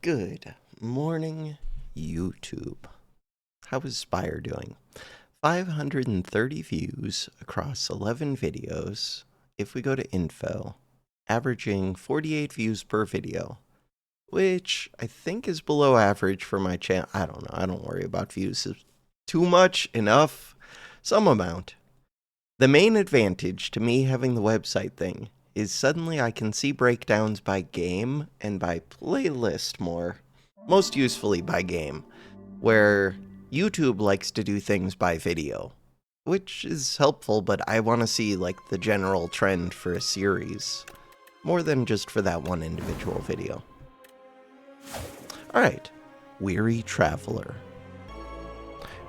Good morning, YouTube. How is Spire doing? 530 views across 11 videos. If we go to info, averaging 48 views per video, which I think is below average for my channel. I don't know. I don't worry about views. Too much, enough, some amount. The main advantage to me having the website thing is suddenly I can see breakdowns by game and by playlist more. Most usefully by game, where YouTube likes to do things by video, which is helpful, but I want to see like the general trend for a series, more than just for that one individual video. Alright, Weary Traveler.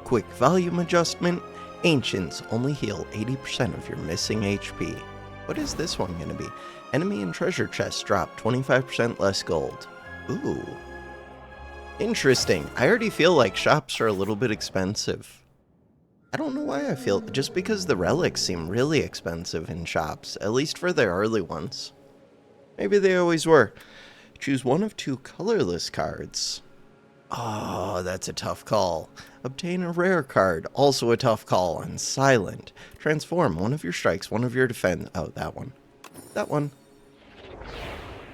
Quick volume adjustment. Ancients only heal 80% of your missing HP. What is this one going to be? Enemy and treasure chests drop 25% less gold. Ooh. Interesting. I already feel like shops are a little bit expensive. I don't know why I feel, just because the relics seem really expensive in shops, at least for the early ones. Maybe they always were. Choose one of two colorless cards. Oh, that's a tough call. Obtain a rare card, also a tough call, and silent. Transform one of your strikes, one of your defense. Oh, that one. That one.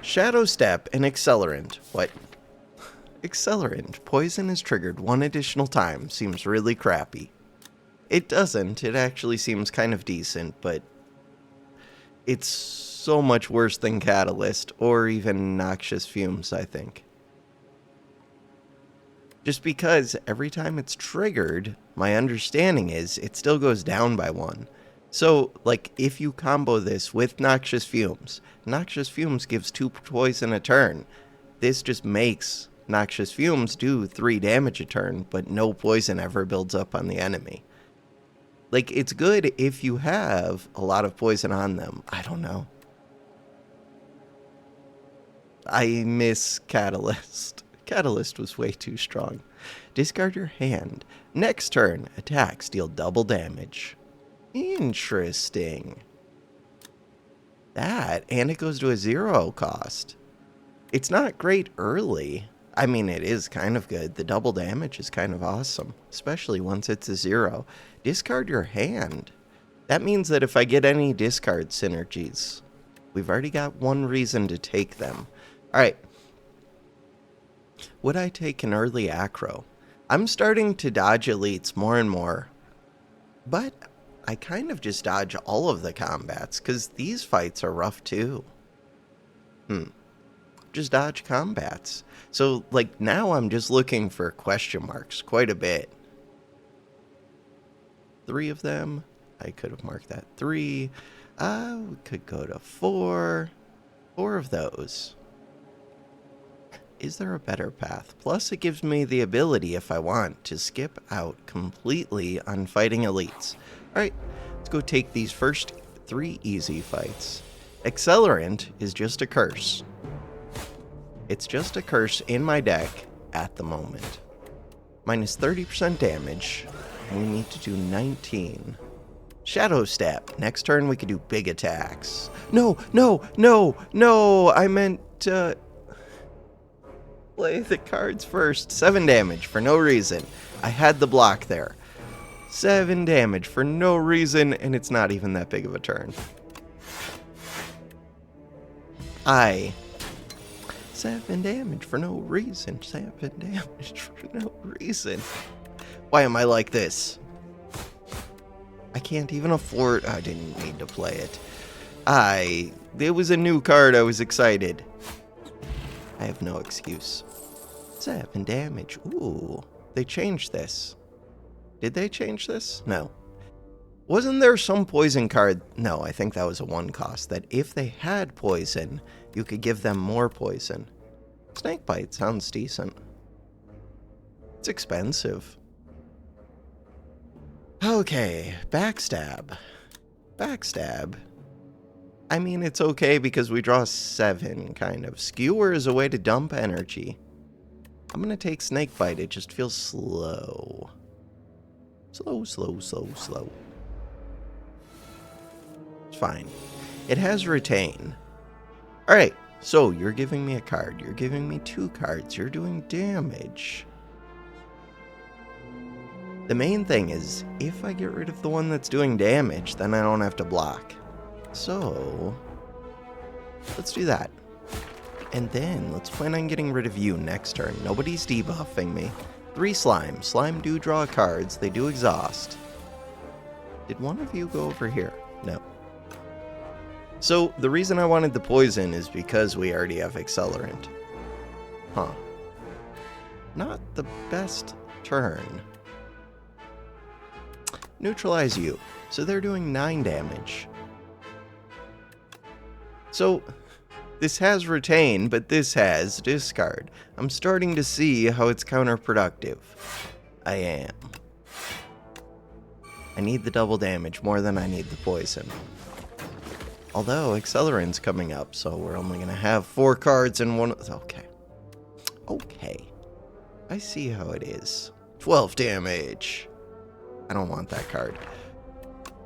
Shadow Step and Accelerant. What? Accelerant. Poison is triggered one additional time. Seems really crappy. It doesn't. It actually seems kind of decent, but it's so much worse than Catalyst or even Noxious Fumes, I think. Just because every time it's triggered, my understanding is it still goes down by one. So, like, if you combo this with Noxious Fumes gives 2 poison a turn. This just makes Noxious Fumes do 3 damage a turn, but no poison ever builds up on the enemy. Like, it's good if you have a lot of poison on them. I don't know. I miss Catalyst. Catalyst was way too strong. Discard your hand. Next turn, attacks deal double damage. Interesting. That, and it goes to a 0 cost. It's not great early. I mean, it is kind of good. The double damage is kind of awesome, especially once it's a 0. Discard your hand. That means that if I get any discard synergies, we've already got one reason to take them. All right. Would I take an early acro? I'm starting to dodge elites more and more, but I kind of just dodge all of the combats, because these fights are rough too. Just dodge combats. So, like, now I'm just looking for question marks quite a bit. 3 of them. I could have marked that 3. We could go to 4. 4 of those. Is there a better path? Plus, it gives me the ability, if I want, to skip out completely on fighting elites. Alright, let's go take these first 3 easy fights. Accelerant is just a curse. It's just a curse in my deck at the moment. Minus 30% damage. And we need to do 19. Shadow Step. Next turn we could do big attacks. No! I meant to play the cards first. 7 damage for no reason. I had the block there. 7 damage for no reason, and it's not even that big of a turn. 7 damage for no reason. 7 damage for no reason. Why am I like this? I can't even afford... I didn't need to play it. It was a new card. I was excited. I have no excuse. 7 damage. Ooh, they changed this. Did they change this? No. Wasn't there some poison card? No, I think that was a 1 cost. That if they had poison, you could give them more poison. Snakebite sounds decent. It's expensive. Okay, backstab. Backstab. I mean, it's okay because we draw 7, kind of. Skewer is a way to dump energy. I'm gonna take Snakebite. It just feels slow. Slow. It's fine. It has Retain. Alright, So, you're giving me a card. You're giving me 2 cards. You're doing damage. The main thing is, if I get rid of the one that's doing damage, then I don't have to block. So, let's do that. And then, let's plan on getting rid of you next turn. Nobody's debuffing me. 3 slime. Slime do draw cards. They do exhaust. Did one of you go over here? No. So, the reason I wanted the poison is because we already have Accelerant. Huh. Not the best turn. Neutralize you. So they're doing 9 damage. So, this has retain, but this has discard. I'm starting to see how it's counterproductive. I am. I need the double damage more than I need the poison. Although, Accelerant's coming up, so we're only going to have 4 cards in one... Okay. Okay. I see how it is. 12 damage. I don't want that card.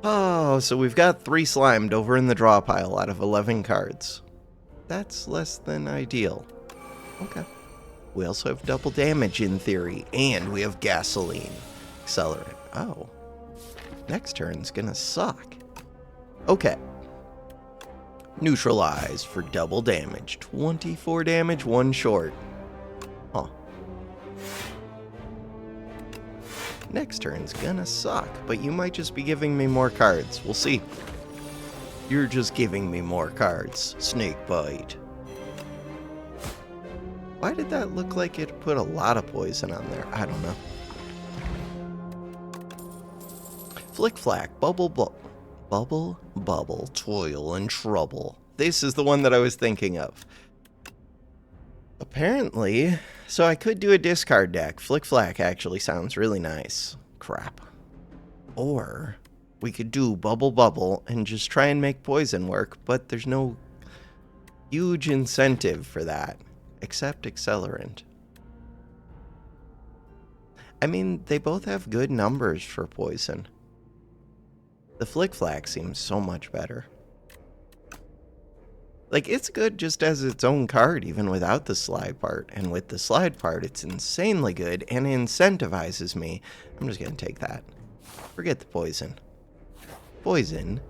Oh, so we've got 3 slimed over in the draw pile out of 11 cards. That's less than ideal. Okay. We also have double damage in theory, and we have gasoline. Accelerant. Oh. Next turn's gonna suck. Okay. Neutralize for double damage. 24 damage, 1 short. Huh. Next turn's gonna suck, but you might just be giving me more cards. We'll see. You're just giving me more cards. Snakebite. Why did that look like it put a lot of poison on there? I don't know. Flick Flack, Bubble, Bubble, Toil and Trouble. This is the one that I was thinking of. Apparently, so I could do a discard deck. Flick Flack actually sounds really nice. Crap. Or we could do Bubble and just try and make poison work, but there's no huge incentive for that, except Accelerant. I mean, they both have good numbers for poison. The Flick Flack seems so much better. Like, it's good just as its own card, even without the slide part. And with the slide part, it's insanely good and incentivizes me. I'm just gonna take that. Forget the poison. Poison,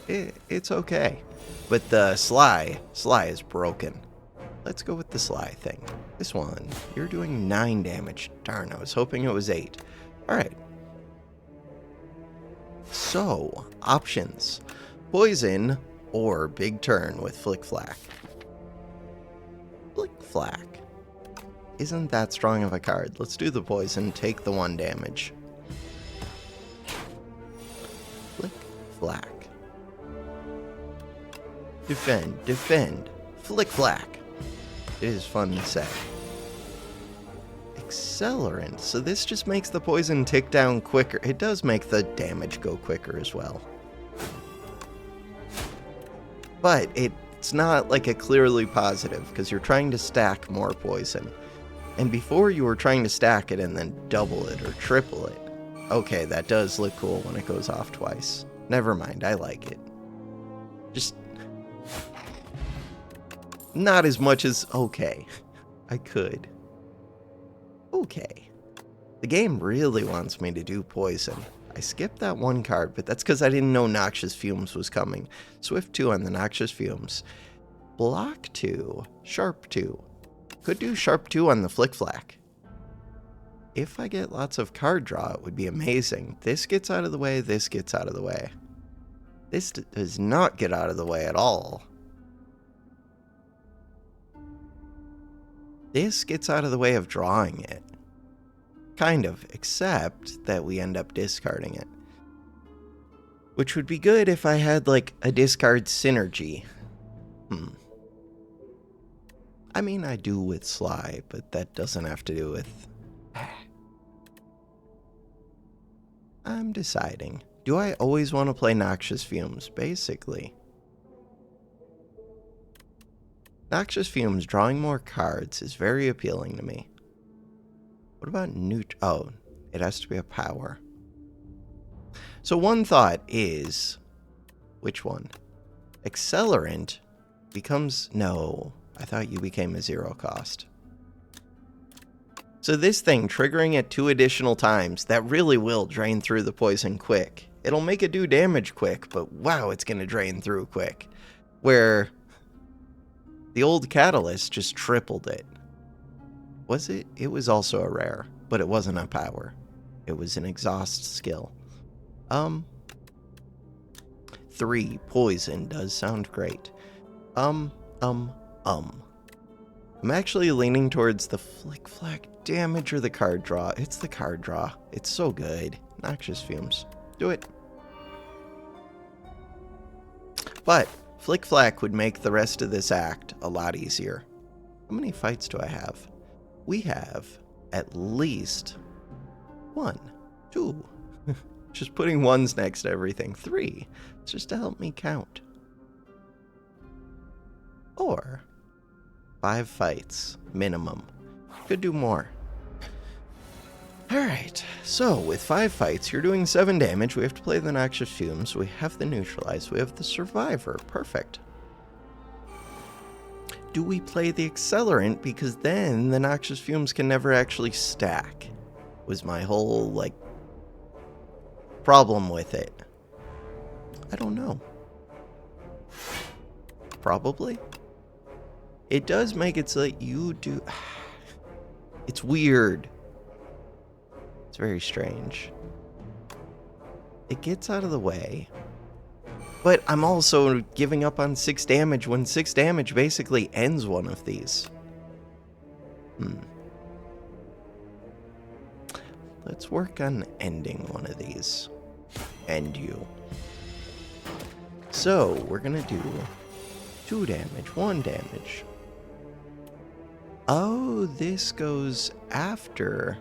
it's okay. But the Sly is broken. Let's go with the Sly thing. This one, you're doing 9 damage. Darn, I was hoping it was 8. Alright. So, options. Poison or big turn with Flick Flack. Flick Flack isn't that strong of a card. Let's do the poison, take the 1 damage. Flick Flack. Defend. Flick Flack. It is fun to say. Accelerant. So this just makes the poison tick down quicker. It does make the damage go quicker as well. But it's not like a clearly positive, because you're trying to stack more poison. And before you were trying to stack it and then double it or triple it. Okay, that does look cool when it goes off twice. Never mind, I like it. Just not as much as... Okay, I could. Okay. The game really wants me to do poison. I skipped that 1 card, but that's because I didn't know Noxious Fumes was coming. Swift 2 on the Noxious Fumes. Block 2. Sharp 2. Could do Sharp 2 on the Flick Flack. If I get lots of card draw, it would be amazing. This gets out of the way, this gets out of the way. This does not get out of the way at all. This gets out of the way of drawing it. Kind of, except that we end up discarding it. Which would be good if I had, like, a discard synergy. I mean, I do with Sly, but that doesn't have to do with... I'm deciding. Do I always want to play Noxious Fumes? Basically. Noxious Fumes, drawing more cards, is very appealing to me. What about Oh, it has to be a power. So one thought is... Which one? Accelerant becomes... No, I thought you became a 0 cost. So this thing, triggering it 2 additional times, that really will drain through the poison quick. It'll make it do damage quick, but wow, it's going to drain through quick. Where the old Catalyst just tripled it. Was it? It was also a rare, but it wasn't a power. It was an exhaust skill. 3 poison does sound great. I'm actually leaning towards the flick flack damage or the card draw. It's the card draw. It's so good. Noxious Fumes. Do it. But flick flack would make the rest of this act a lot easier. How many fights do I have? We have at least 1, 2. Just putting 1s next to everything. 3. Just to help me count. Or 5 fights minimum. Could do more. Alright, so with 5 fights, you're doing 7 damage. We have to play the Noxious Fumes. We have the Neutralize. We have the Survivor. Perfect. Do we play the Accelerant? Because then the Noxious Fumes can never actually stack. Was my whole, like, problem with it. I don't know. Probably. It does make it so that you do... It's weird. It's very strange. It gets out of the way. But I'm also giving up on 6 damage when 6 damage basically ends one of these. Let's work on ending one of these. End you. So, we're gonna do 2 damage, 1 damage. Oh, this goes after...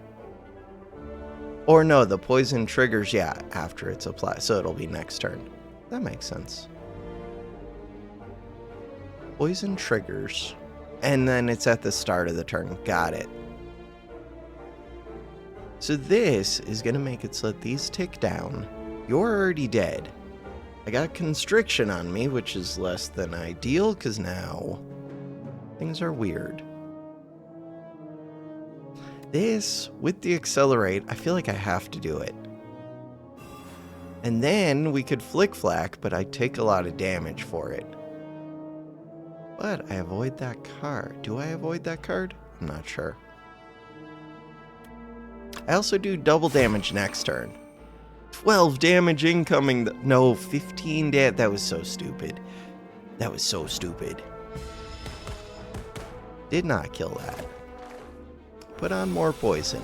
Or no, the poison triggers, yeah, after it's applied. So it'll be next turn. That makes sense. Poison triggers. And then it's at the start of the turn. Got it. So this is going to make it so that these tick down. You're already dead. I got Constriction on me, which is less than ideal, because now things are weird. This, with the Accelerate, I feel like I have to do it. And then we could flick flack, but I take a lot of damage for it. But I avoid that card. Do I avoid that card? I'm not sure. I also do double damage next turn. 12 damage incoming. No, 15 damage. That was so stupid. That was so stupid. Did not kill that. Put on more poison.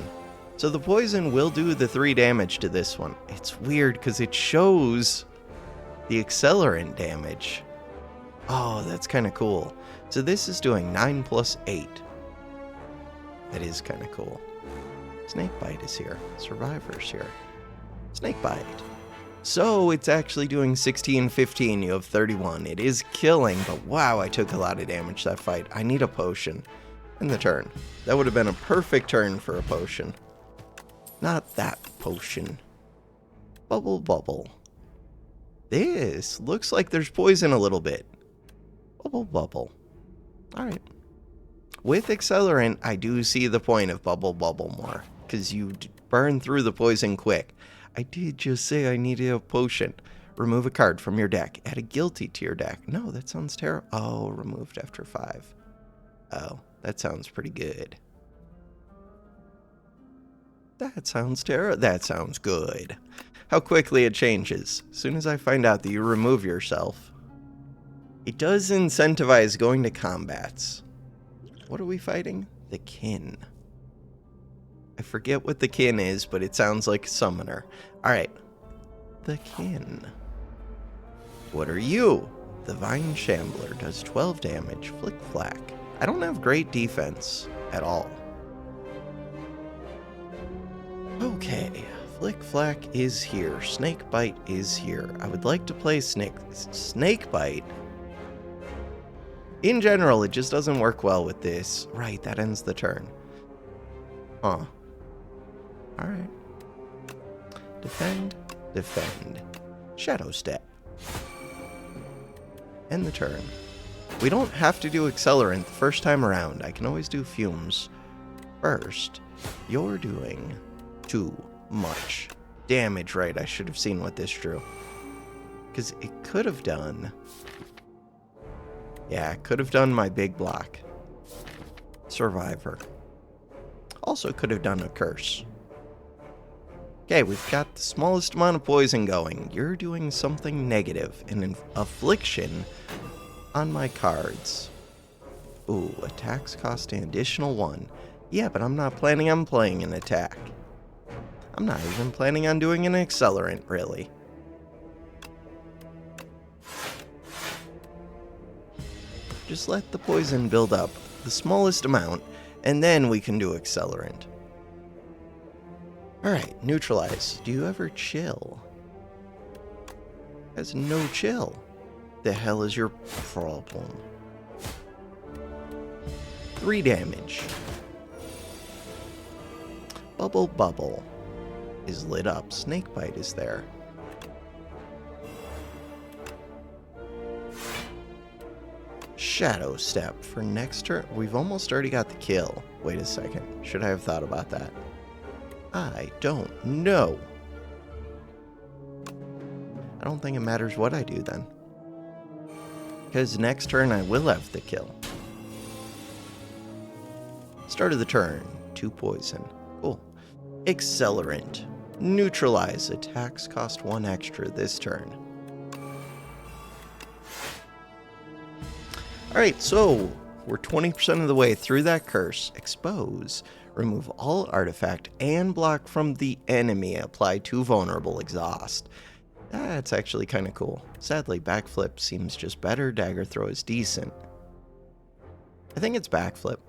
So the poison will do the 3 damage to this one. It's weird because it shows the Accelerant damage. Oh, that's kind of cool. So this is doing 9 plus 8. That is kind of cool. Snakebite is here. Survivor's here. Snakebite. So it's actually doing 16, 15. You have 31. It is killing, but wow, I took a lot of damage that fight. I need a potion. In the turn. That would have been a perfect turn for a potion. Not that potion. Bubble, bubble. This looks like there's poison a little bit. Bubble, bubble. Alright. With Accelerant, I do see the point of bubble, bubble more. Because you burn through the poison quick. I did just say I needed a potion. Remove a card from your deck. Add a guilty to your deck. No, that sounds terrible. Oh, removed after 5. Oh. That sounds pretty good. That sounds terrible. That sounds good. How quickly it changes. As soon as I find out that you remove yourself. It does incentivize going to combats. What are we fighting? The kin. I forget what the kin is, but it sounds like a summoner. Alright. The kin. What are you? The Vine Shambler does 12 damage. Flick flack. I don't have great defense at all. Okay, Flick Flack is here. Snakebite is here. I would like to play Snakebite. In general, it just doesn't work well with this. Right, that ends the turn. Huh. Alright. Defend, defend. Shadow Step. End the turn. We don't have to do Accelerant the first time around. I can always do Fumes first. You're doing too much damage, right? I should have seen what this drew. Because it could have done... Yeah, it could have done my big block. Survivor. Also could have done a curse. Okay, we've got the smallest amount of poison going. You're doing something negative. An affliction on my cards. Ooh, attacks cost an additional 1. Yeah, but I'm not planning on playing an attack. I'm not even planning on doing an Accelerant, really. Just let the poison build up the smallest amount, and then we can do Accelerant. Alright, neutralize. Do you ever chill? Has no chill. The hell is your problem? 3 damage. Bubble is lit up. Snakebite is there. Shadow Step for next turn. We've almost already got the kill. Wait a second. Should I have thought about that? I don't know. I don't think it matters what I do then. Because next turn I will have the kill. Start of the turn. 2 poison. Cool. Accelerant. Neutralize. Attacks cost 1 extra this turn. Alright, so we're 20% of the way through that curse. Expose. Remove all artifact and block from the enemy. Apply 2 vulnerable. Exhaust. That's actually kind of cool. Sadly, backflip seems just better. Dagger throw is decent. I think it's backflip.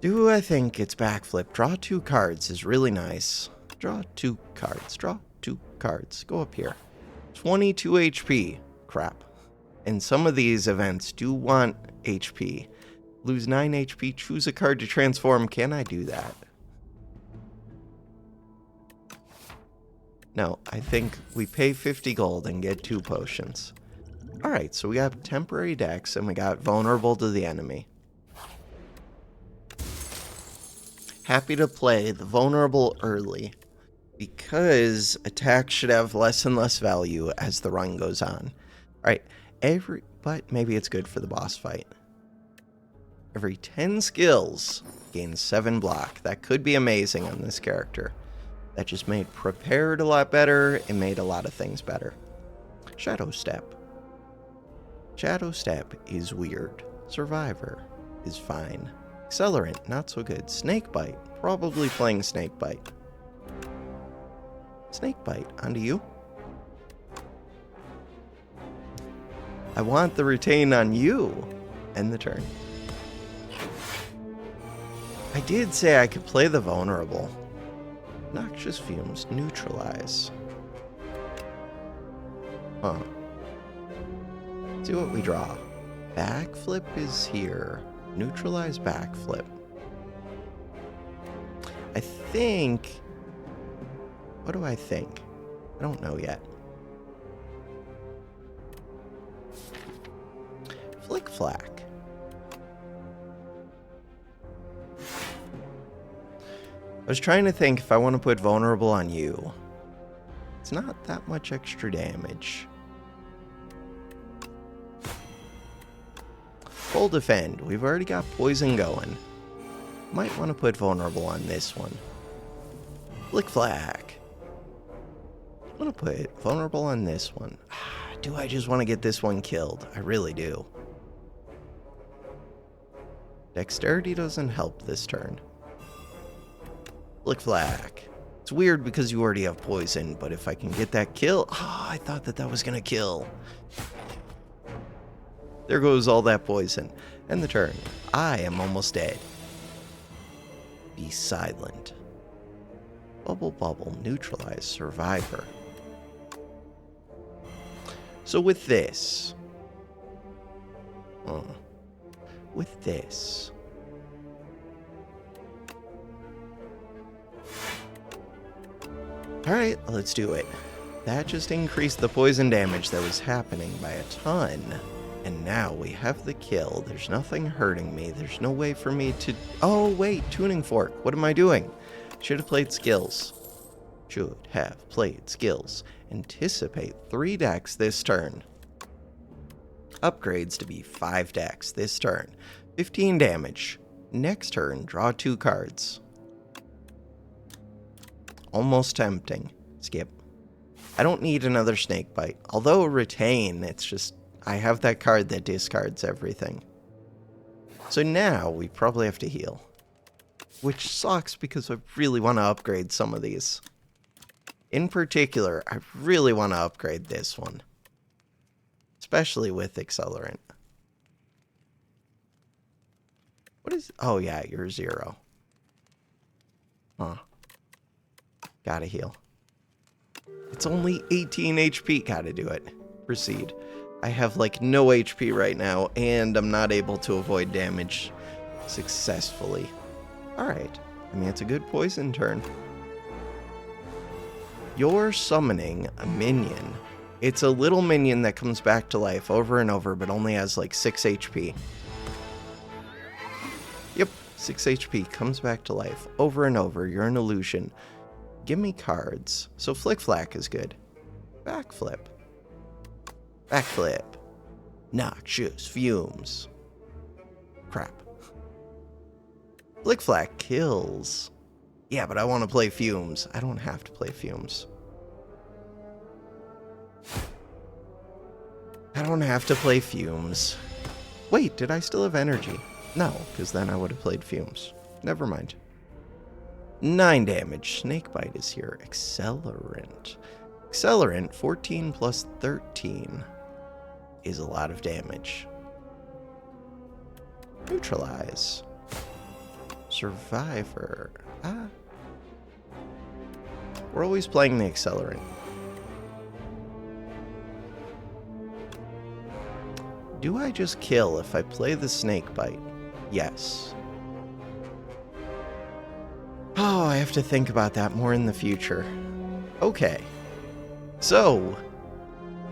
Do I think it's backflip? Draw 2 cards is really nice. Draw 2 cards. Draw 2 cards. Go up here. 22 HP. Crap. And some of these events do want HP. Lose 9 HP. Choose a card to transform. Can I do that? No, I think we pay 50 gold and get 2 potions. Alright, so we got temporary dex and we got vulnerable to the enemy. Happy to play the vulnerable early, because attacks should have less and less value as the run goes on. Alright, but maybe it's good for the boss fight. Every 10 skills gains 7 block. That could be amazing on this character. That just made prepared a lot better. It made a lot of things better. Shadow Step. Shadow Step is weird. Survivor is fine. Accelerant, not so good. Snakebite, probably playing Snakebite. Snakebite, onto you. I want the retain on you. End the turn. I did say I could play the vulnerable. Noxious Fumes, neutralize. Huh. Let's see what we draw. Backflip is here. Neutralize backflip. I think... What do I think? I don't know yet. Flick Flack. I was trying to think if I want to put vulnerable on you. It's not that much extra damage. Full defend. We've already got poison going. Might want to put vulnerable on this one. Flick Flack. I'm going to put vulnerable on this one. Do I just want to get this one killed? I really do. Dexterity doesn't help this turn. Flick Flack. It's weird because you already have poison, but if I can get that kill... Oh, I thought that was going to kill. There goes all that poison. End the turn. I am almost dead. Be silent. Bubble, neutralize, survivor. So with this... With this... Alright, let's do it. That just increased the poison damage that was happening by a ton. And now we have the kill. There's nothing hurting me. There's no way for me to... Oh, wait, tuning fork. What am I doing? Should have played skills. Should have played skills. Anticipate 3 decks this turn. Upgrades to be 5 decks this turn. 15 damage. Next turn, draw 2 cards. Almost tempting. Skip. I don't need another snake bite. Although retain, it's just... I have that card that discards everything. So now we probably have to heal. Which sucks because I really want to upgrade some of these. In particular, I really want to upgrade this one. Especially with Accelerant. What is... Oh yeah, you're 0. Huh. Gotta heal. It's only 18 HP. Gotta do it. Proceed. I have like no HP right now, and I'm not able to avoid damage successfully. Alright. I mean, it's a good poison turn. You're summoning a minion. It's a little minion that comes back to life over and over, but only has like 6 HP. Yep, 6 HP, comes back to life over and over. You're an illusion. Give me cards. So Flick Flack is good. Backflip. Backflip. Noxious Fumes. Crap. Flick Flack kills. Yeah, but I want to play Fumes. I don't have to play Fumes. I don't have to play Fumes. Wait, did I still have energy? No, because then I would have played Fumes. Never mind. 9 damage. Snakebite is here. Accelerant. Accelerant, 14 plus 13 is a lot of damage. Neutralize. Survivor. Ah. We're always playing the Accelerant. Do I just kill if I play the Snakebite? Yes. Oh, I have to think about that more in the future. Okay. So,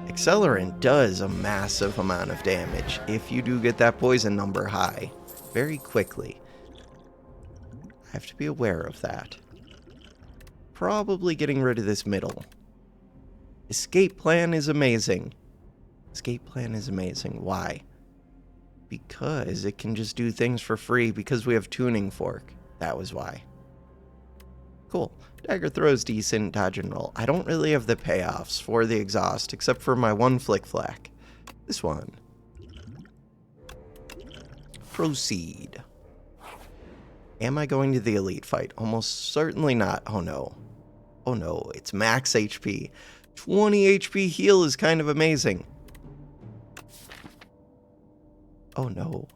Accelerant does a massive amount of damage if you do get that poison number high very quickly. I have to be aware of that. Probably getting rid of this middle. Escape plan is amazing. Escape plan is amazing. Why? Because it can just do things for free because we have tuning fork. That was why. Cool. Dagger throw's decent, dodge and roll. I don't really have the payoffs for the exhaust except for my one Flick Flack. This one. Proceed. Am I going to the elite fight? Almost certainly not. Oh no. Oh no, it's max HP. 20 HP heal is kind of amazing. Oh no.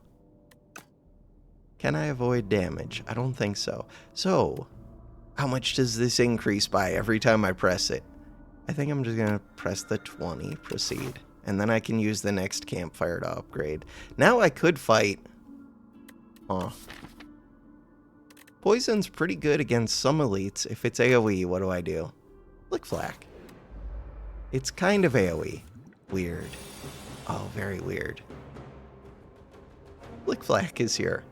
Can I avoid damage? I don't think so. So, how much does this increase by every time I press it? I think I'm just gonna press the 20, proceed. And then I can use the next campfire to upgrade. Now I could fight. Huh. Poison's pretty good against some elites. If it's AoE, what do I do? Flick Flack. It's kind of AoE. Weird. Oh, very weird. Flick Flack is here.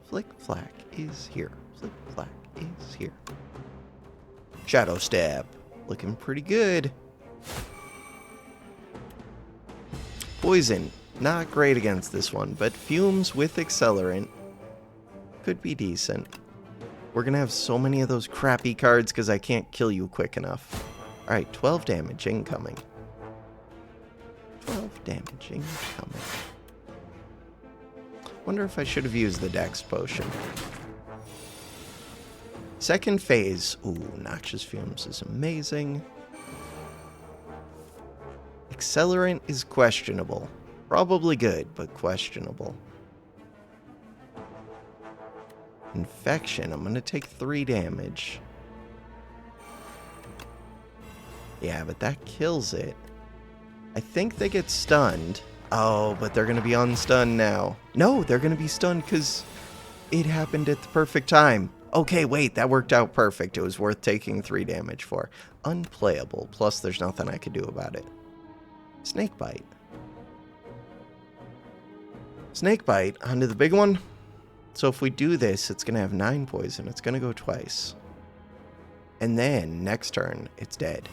Flick Flack is here. Flick Flack is here. Shadow Stab. Looking pretty good. Poison. Not great against this one, but Fumes with Accelerant could be decent. We're gonna have so many of those crappy cards because I can't kill you quick enough. Alright, 12 damage incoming. 12 damage incoming. Wonder if I should have used the Dex potion. Second phase. Ooh, Noxious Fumes is amazing. Accelerant is questionable. Probably good, but questionable. Infection. I'm going to take 3 damage. Yeah, but that kills it. I think they get stunned. Oh, but they're going to be unstunned now. No, they're going to be stunned because it happened at the perfect time. Okay, wait, that worked out perfect. It was worth taking 3 damage for. Unplayable, plus there's nothing I could do about it. Snakebite. Snakebite onto the big one. So if we do this, it's going to have 9 poison. It's going to go twice. And then, next turn, it's dead.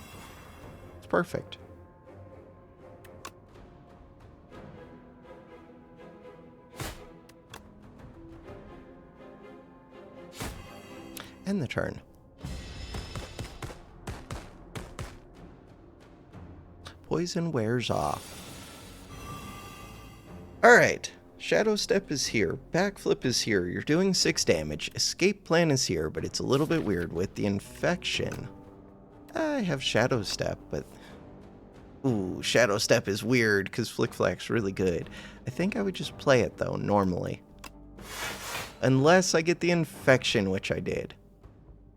It's perfect. End the turn. Poison wears off. Alright, Shadow Step is here, Backflip is here, you're doing 6 damage, Escape Plan is here, but it's a little bit weird with the Infection. I have Shadow Step, but... Ooh, Shadow Step is weird, because Flick Flack's really good. I think I would just play it, though, normally. Unless I get the Infection, which I did.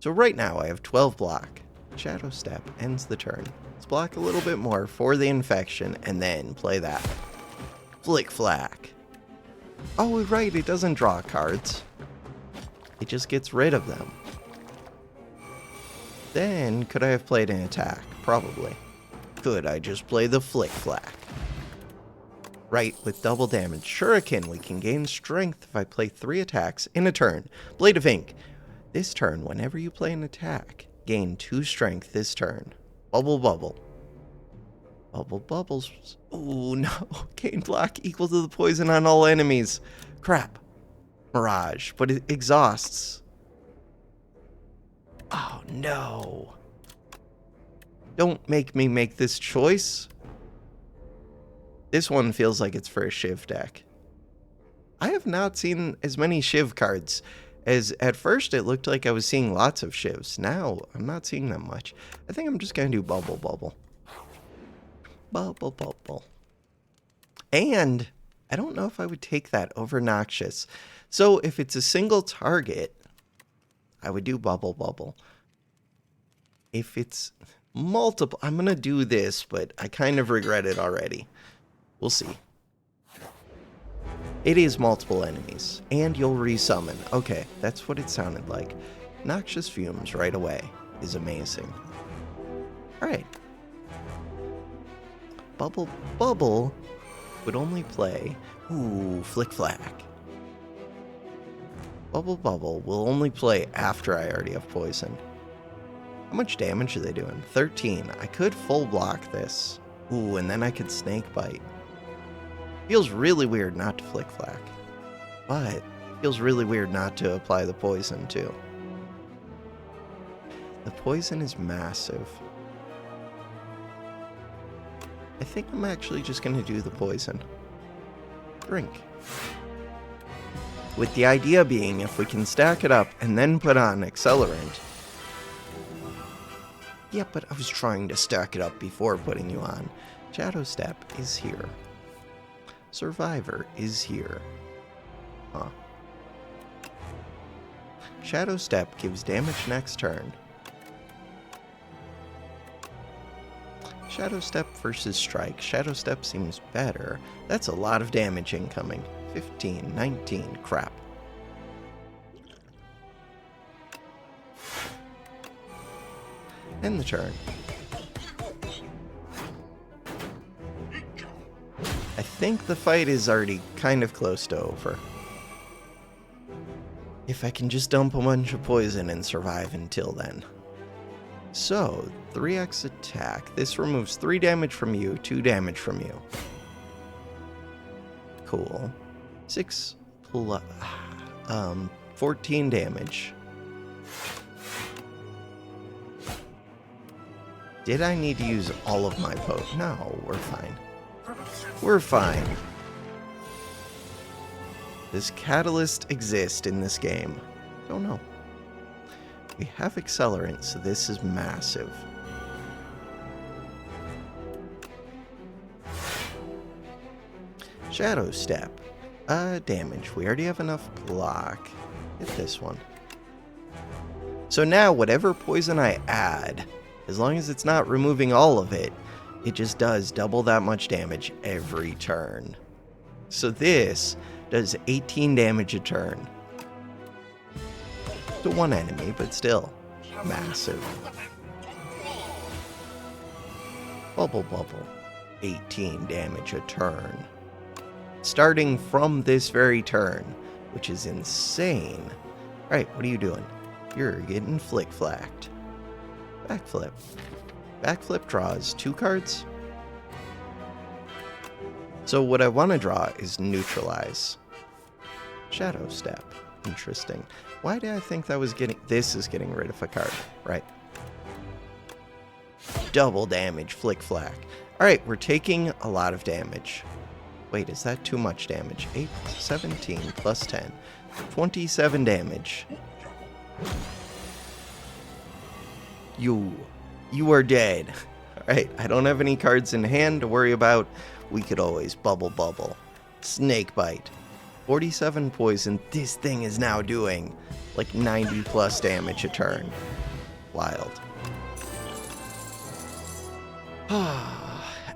So right now, I have 12 block. Shadow Step ends the turn. Let's block a little bit more for the Infection, and then play that. Flick Flack. Oh, right, it doesn't draw cards. It just gets rid of them. Then, could I have played an attack? Probably. Could I just play the Flick Flack? Right, with double damage. Shuriken, we can gain strength if I play 3 attacks in a turn. Blade of Ink. This turn, whenever you play an attack, gain 2 strength this turn. Bubble Bubble. Bubble Bubbles. Ooh, no. Gain block equal to the poison on all enemies. Crap. Mirage, but it exhausts. Oh, no. Don't make me make this choice. This one feels like it's for a Shiv deck. I have not seen as many Shiv cards. As at first it looked like I was seeing lots of Shivs. Now I'm not seeing them much. I think I'm just going to do Bubble Bubble. Bubble Bubble. And I don't know if I would take that over Noxious. So if it's a single target, I would do Bubble Bubble. If it's multiple, I'm going to do this, but I kind of regret it already. We'll see. It is multiple enemies, and you'll resummon. Okay, that's what it sounded like. Noxious Fumes right away is amazing. Alright. Bubble Bubble would only play... Ooh, Flick Flack. Bubble Bubble will only play after I already have poison. How much damage are they doing? 13. I could full block this. Ooh, and then I could Snake Bite. Feels really weird not to Flick Flack. But feels really weird not to apply the poison too. The poison is massive. I think I'm actually just going to do the poison. Drink. With the idea being, if we can stack it up and then put on Accelerant. Yeah, but I was trying to stack it up before putting you on. Shadow Step is here. Survivor is here. Huh. Shadow Step gives damage next turn. Shadow Step versus Strike. Shadow Step seems better. That's a lot of damage incoming. 15, 19, crap. End the turn. I think the fight is already kind of close to over. If I can just dump a bunch of poison and survive until then. So, 3x attack. This removes 3 damage from you, 2 damage from you. Cool. 6 plus 14 damage. Did I need to use all of my poke? No, we're fine. We're fine. Does Catalyst exist in this game? Don't know. We have Accelerant, so this is massive. Shadow Step. Damage. We already have enough block. Hit this one. So now, whatever poison I add, as long as it's not removing all of it, it just does double that much damage every turn. So this does 18 damage a turn. To one enemy, but still massive. Bubble Bubble. 18 damage a turn. Starting from this very turn, which is insane. Alright, what are you doing? You're getting flick-flacked. Backflip. Backflip draws 2 cards. So what I want to draw is neutralize. Shadow Step. Interesting. Why did I think that was getting... This is getting rid of a card, right? Double damage, flick-flack. Alright, we're taking a lot of damage. Wait, is that too much damage? 8, 17 plus 10. 27 damage. You are dead. Alright, I don't have any cards in hand to worry about. We could always bubble. Snake Bite. 47 poison. This thing is now doing like 90 plus damage a turn. Wild.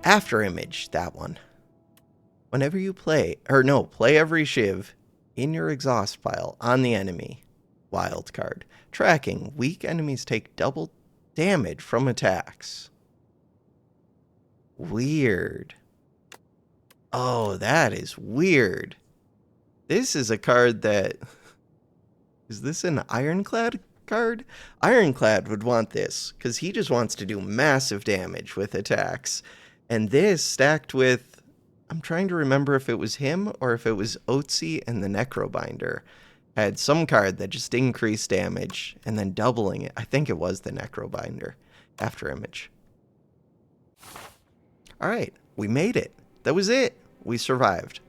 After Image, that one. Whenever you play every Shiv in your exhaust pile on the enemy. Wild card. Tracking. Weak enemies take double damage from attacks. Weird. Oh, that is weird. This is a card that... Is this an Ironclad card? Ironclad would want this, because he just wants to do massive damage with attacks. And this stacked with... I'm trying to remember if it was him or if it was Otzi and the Necrobinder. Had some card that just increased damage and then doubling it. I think it was the Necrobinder. After Image. Alright, we made it. That was it. We survived.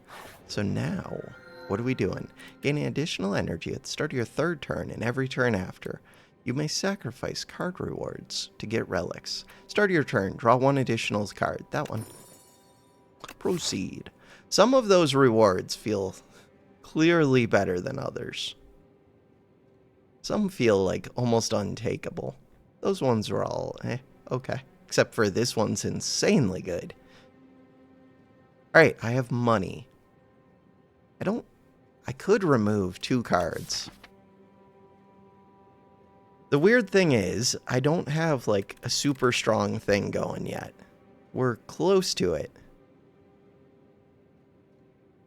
So now, what are we doing? Gaining additional energy at the start of your 3rd turn and every turn after. You may sacrifice card rewards to get relics. Start of your turn, draw 1 additional card. That one. Proceed. Some of those rewards feel clearly better than others. Some feel like almost untakeable. Those ones are all, okay. Except for this one's insanely good. Alright, I have money. I could remove 2 cards. The weird thing is, I don't have like a super strong thing going yet. We're close to it.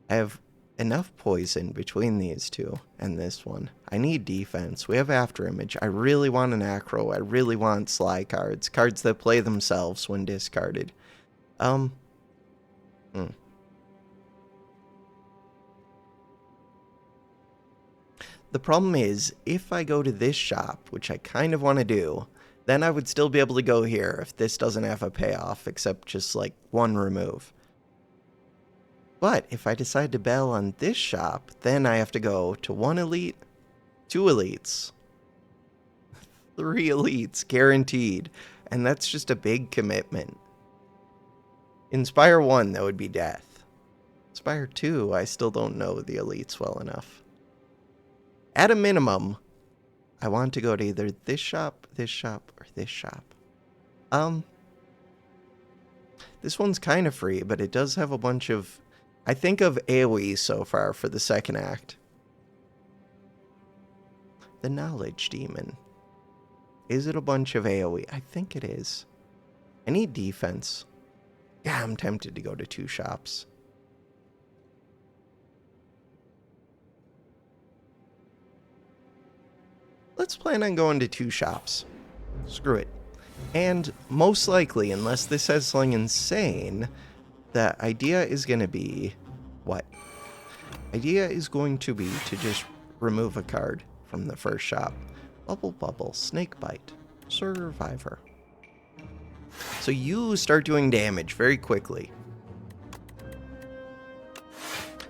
I have enough poison between these two and this one. I need defense. We have After Image. I really want an Acro. I really want Sly cards. Cards that play themselves when discarded. The problem is, if I go to this shop, which I kind of want to do, then I would still be able to go here if this doesn't have a payoff, except just like 1 remove. But if I decide to bail on this shop, then I have to go to 1 elite, 2 elites, 3 elites, guaranteed. And that's just a big commitment. In Spire 1, that would be death. Spire 2, I still don't know the elites well enough. At a minimum, I want to go to either this shop, or this shop. This one's kind of free, but it does have a bunch of... I think of AoE so far for the 2nd act. The Knowledge Demon. Is it a bunch of AoE? I think it is. I need defense. Yeah, I'm tempted to go to 2 shops. Let's plan on going to 2 shops. Screw it. And most likely, unless this has something insane, the idea is going to be... What? Idea is going to be to just remove a card from the first shop. Bubble, Snake Bite, Survivor. So you start doing damage very quickly.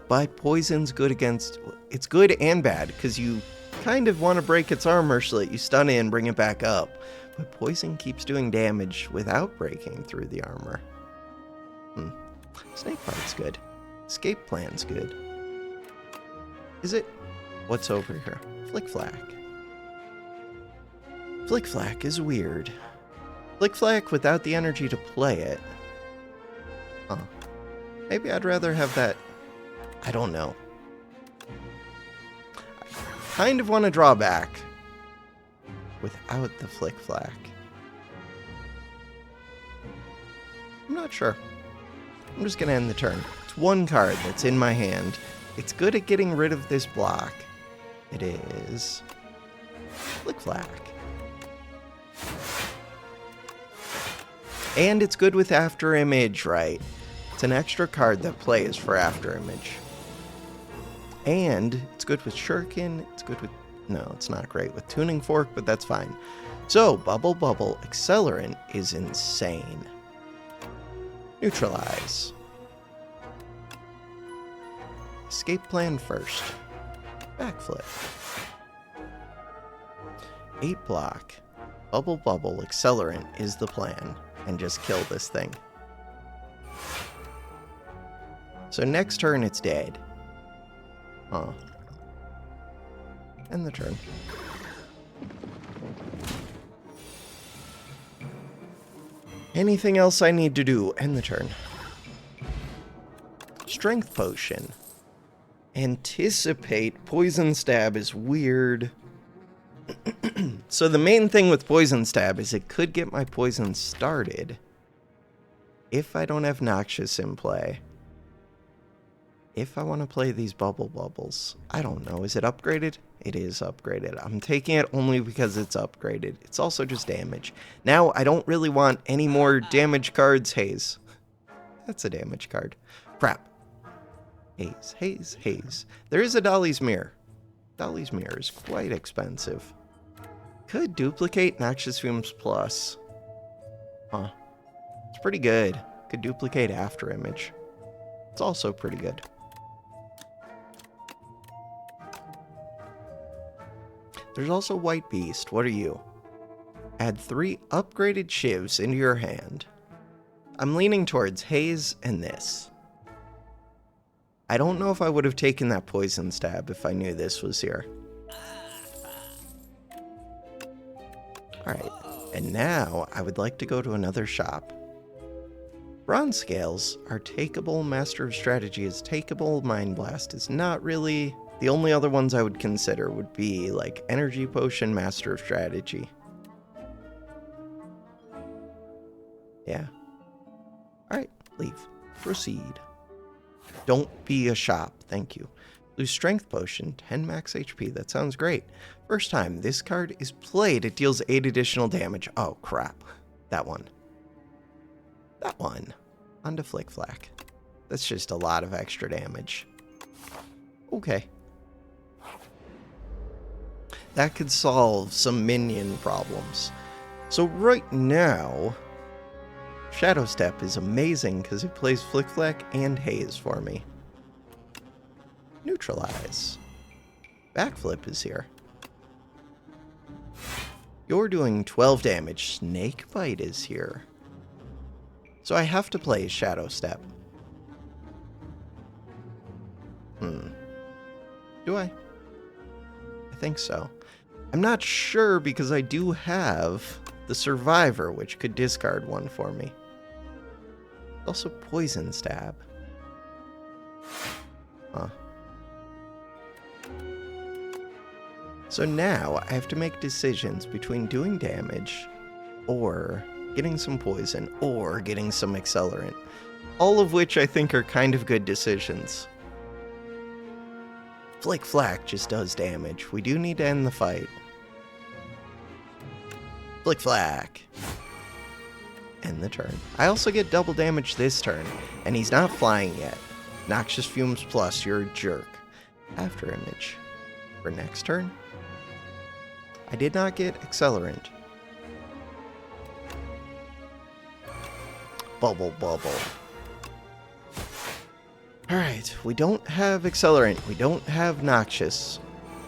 But poison's good against... It's good and bad, because you kind of want to break its armor so that you stun it and bring it back up. But poison keeps doing damage without breaking through the armor. Snake Bite's good. Escape Plan's good. Is it? What's over here? Flick-flack. Flick-flack is weird. Flick-flack without the energy to play it. Huh. Maybe I'd rather have that... I don't know. I kind of want to draw back without the Flick Flack? I'm not sure. I'm just going to end the turn. It's one card that's in my hand. It's good at getting rid of this block. It is Flick Flack. And it's good with After Image, right? It's an extra card that plays for After Image. And it's good with Shuriken. It's good with... No, it's not great with Tuning Fork, but that's fine. So, Bubble Bubble Accelerant is insane. Neutralize. Escape plan first. Backflip. 8 block. Bubble Bubble Accelerant is the plan. And just kill this thing. So next turn it's dead. Huh. End the turn. Anything else I need to do? End the turn. Strength Potion. Anticipate. Poison Stab is weird. So the main thing with Poison Stab is it could get my poison started if I don't have Noxious in play. If I want to play these Bubble Bubbles. I don't know. Is it upgraded? It is upgraded. I'm taking it only because it's upgraded. It's also just damage. Now, I don't really want any more damage cards. Haze. That's a damage card. Crap. Haze, Haze, Haze. There is a Dolly's Mirror. Dolly's Mirror is quite expensive. Could duplicate Noxious Fumes Plus. Huh. It's pretty good. Could duplicate After Image. It's also pretty good. There's also White Beast. What are you? Add 3 upgraded Shivs into your hand. I'm leaning towards Haze and this. I don't know if I would have taken that Poison Stab if I knew this was here. Alright, and now I would like to go to another shop. Bronze Scales are takeable, Master of Strategy is takeable, Mind Blast is not really. The only other ones I would consider would be like Energy Potion, Master of Strategy. Yeah. Alright, leave. Proceed. Don't be a shop, thank you. Lose Strength Potion, 10 max HP, that sounds great. First time this card is played, it deals 8 additional damage. Oh crap. That one. That one. Onto Flick Flack. That's just a lot of extra damage. Okay. That could solve some minion problems. So right now, Shadow Step is amazing because it plays Flick Flack and Haze for me. Neutralize. Backflip is here. You're doing 12 damage. Snake Bite is here. So I have to play Shadow Step. Do I? I think so. I'm not sure because I do have the Survivor, which could discard one for me. Also Poison Stab. Huh. So now I have to make decisions between doing damage or getting some poison or getting some accelerant. All of which I think are kind of good decisions. Flick Flack just does damage. We do need to end the fight. Flick Flack. End the turn. I also get double damage this turn, and he's not flying yet. Noxious Fumes Plus, you're a jerk. After Image. For next turn, I did not get Accelerant. Bubble Bubble. Alright, we don't have Accelerant. We don't have Noxious.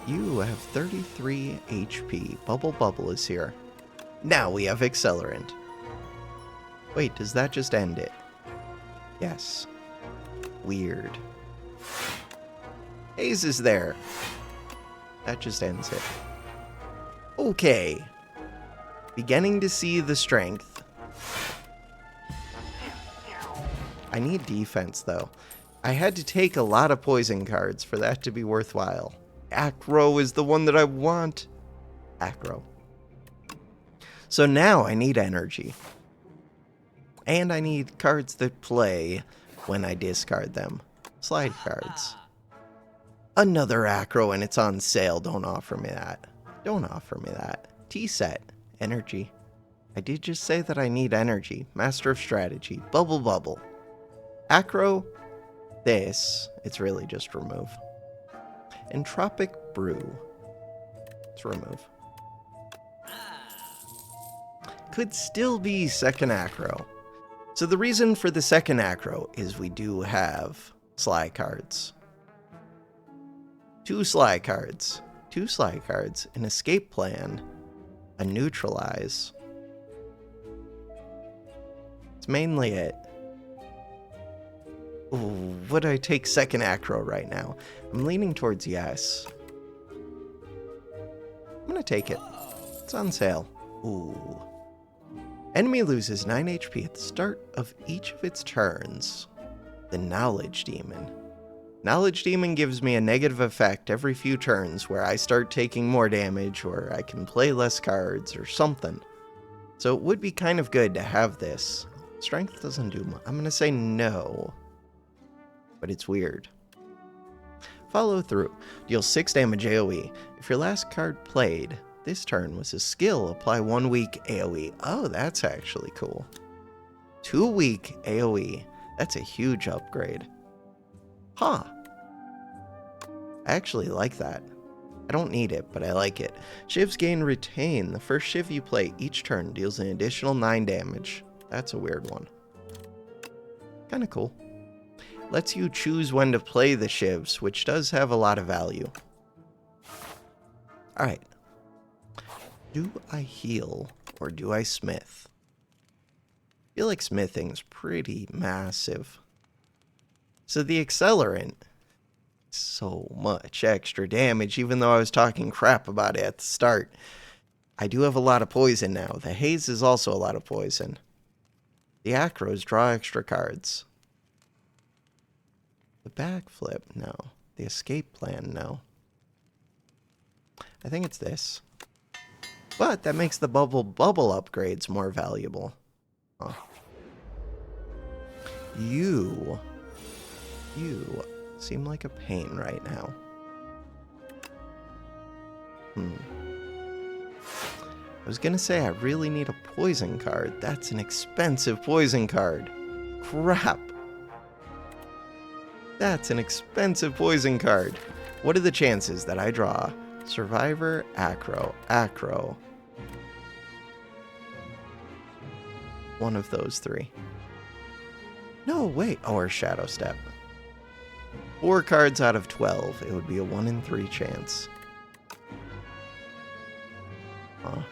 You have 33 HP. Bubble Bubble is here. Now we have Accelerant. Wait, does that just end it? Yes. Weird. Haze is there. That just ends it. Okay. Beginning to see the strength. I need defense, though. I had to take a lot of poison cards for that to be worthwhile. Acro is the one that I want. Acro. So now I need energy. And I need cards that play when I discard them. Slide cards. Another acro and it's on sale. Don't offer me that. Don't offer me that. T-set. Energy. I did just say that I need energy. Master of Strategy. Bubble Bubble. Acro. This. It's really just remove. Entropic Brew. Let's remove. Could still be second acro. So the reason for the second acro is we do have Sly cards. 2 Sly cards. 2 Sly cards. An Escape Plan. A Neutralize. It's mainly it. Ooh, would I take second acro right now? I'm leaning towards yes. I'm gonna take it. It's on sale. Ooh. Enemy loses 9 HP at the start of each of its turns. The Knowledge Demon. Knowledge Demon gives me a negative effect every few turns where I start taking more damage or I can play less cards or something. So it would be kind of good to have this. Strength doesn't do much. I'm going to say no. But it's weird. Follow through. Deal 6 damage AoE. If your last card played this turn was a skill, apply 1 week AoE. Oh, that's actually cool. 2 week AoE. That's a huge upgrade. Huh. I actually like that. I don't need it, but I like it. Shivs gain retain. The first Shiv you play each turn deals an additional 9 damage. That's a weird one. Kinda cool. Lets you choose when to play the Shivs, which does have a lot of value. Alright. Do I heal or do I smith? I feel like smithing's pretty massive. So the Accelerant, so much extra damage, even though I was talking crap about it at the start. I do have a lot of poison now. The Haze is also a lot of poison. The Acros draw extra cards. The Backflip, no. The Escape Plan, no. I think it's this. But that makes the bubble upgrades more valuable. Huh. You seem like a pain right now. I was gonna say I really need a poison card. That's an expensive poison card. Crap. That's an expensive poison card. What are the chances that I draw Survivor, Acro? One of those 3. No, wait. Oh, or Shadow Step. 4 cards out of 12. It would be a 1 in 3 chance. Huh.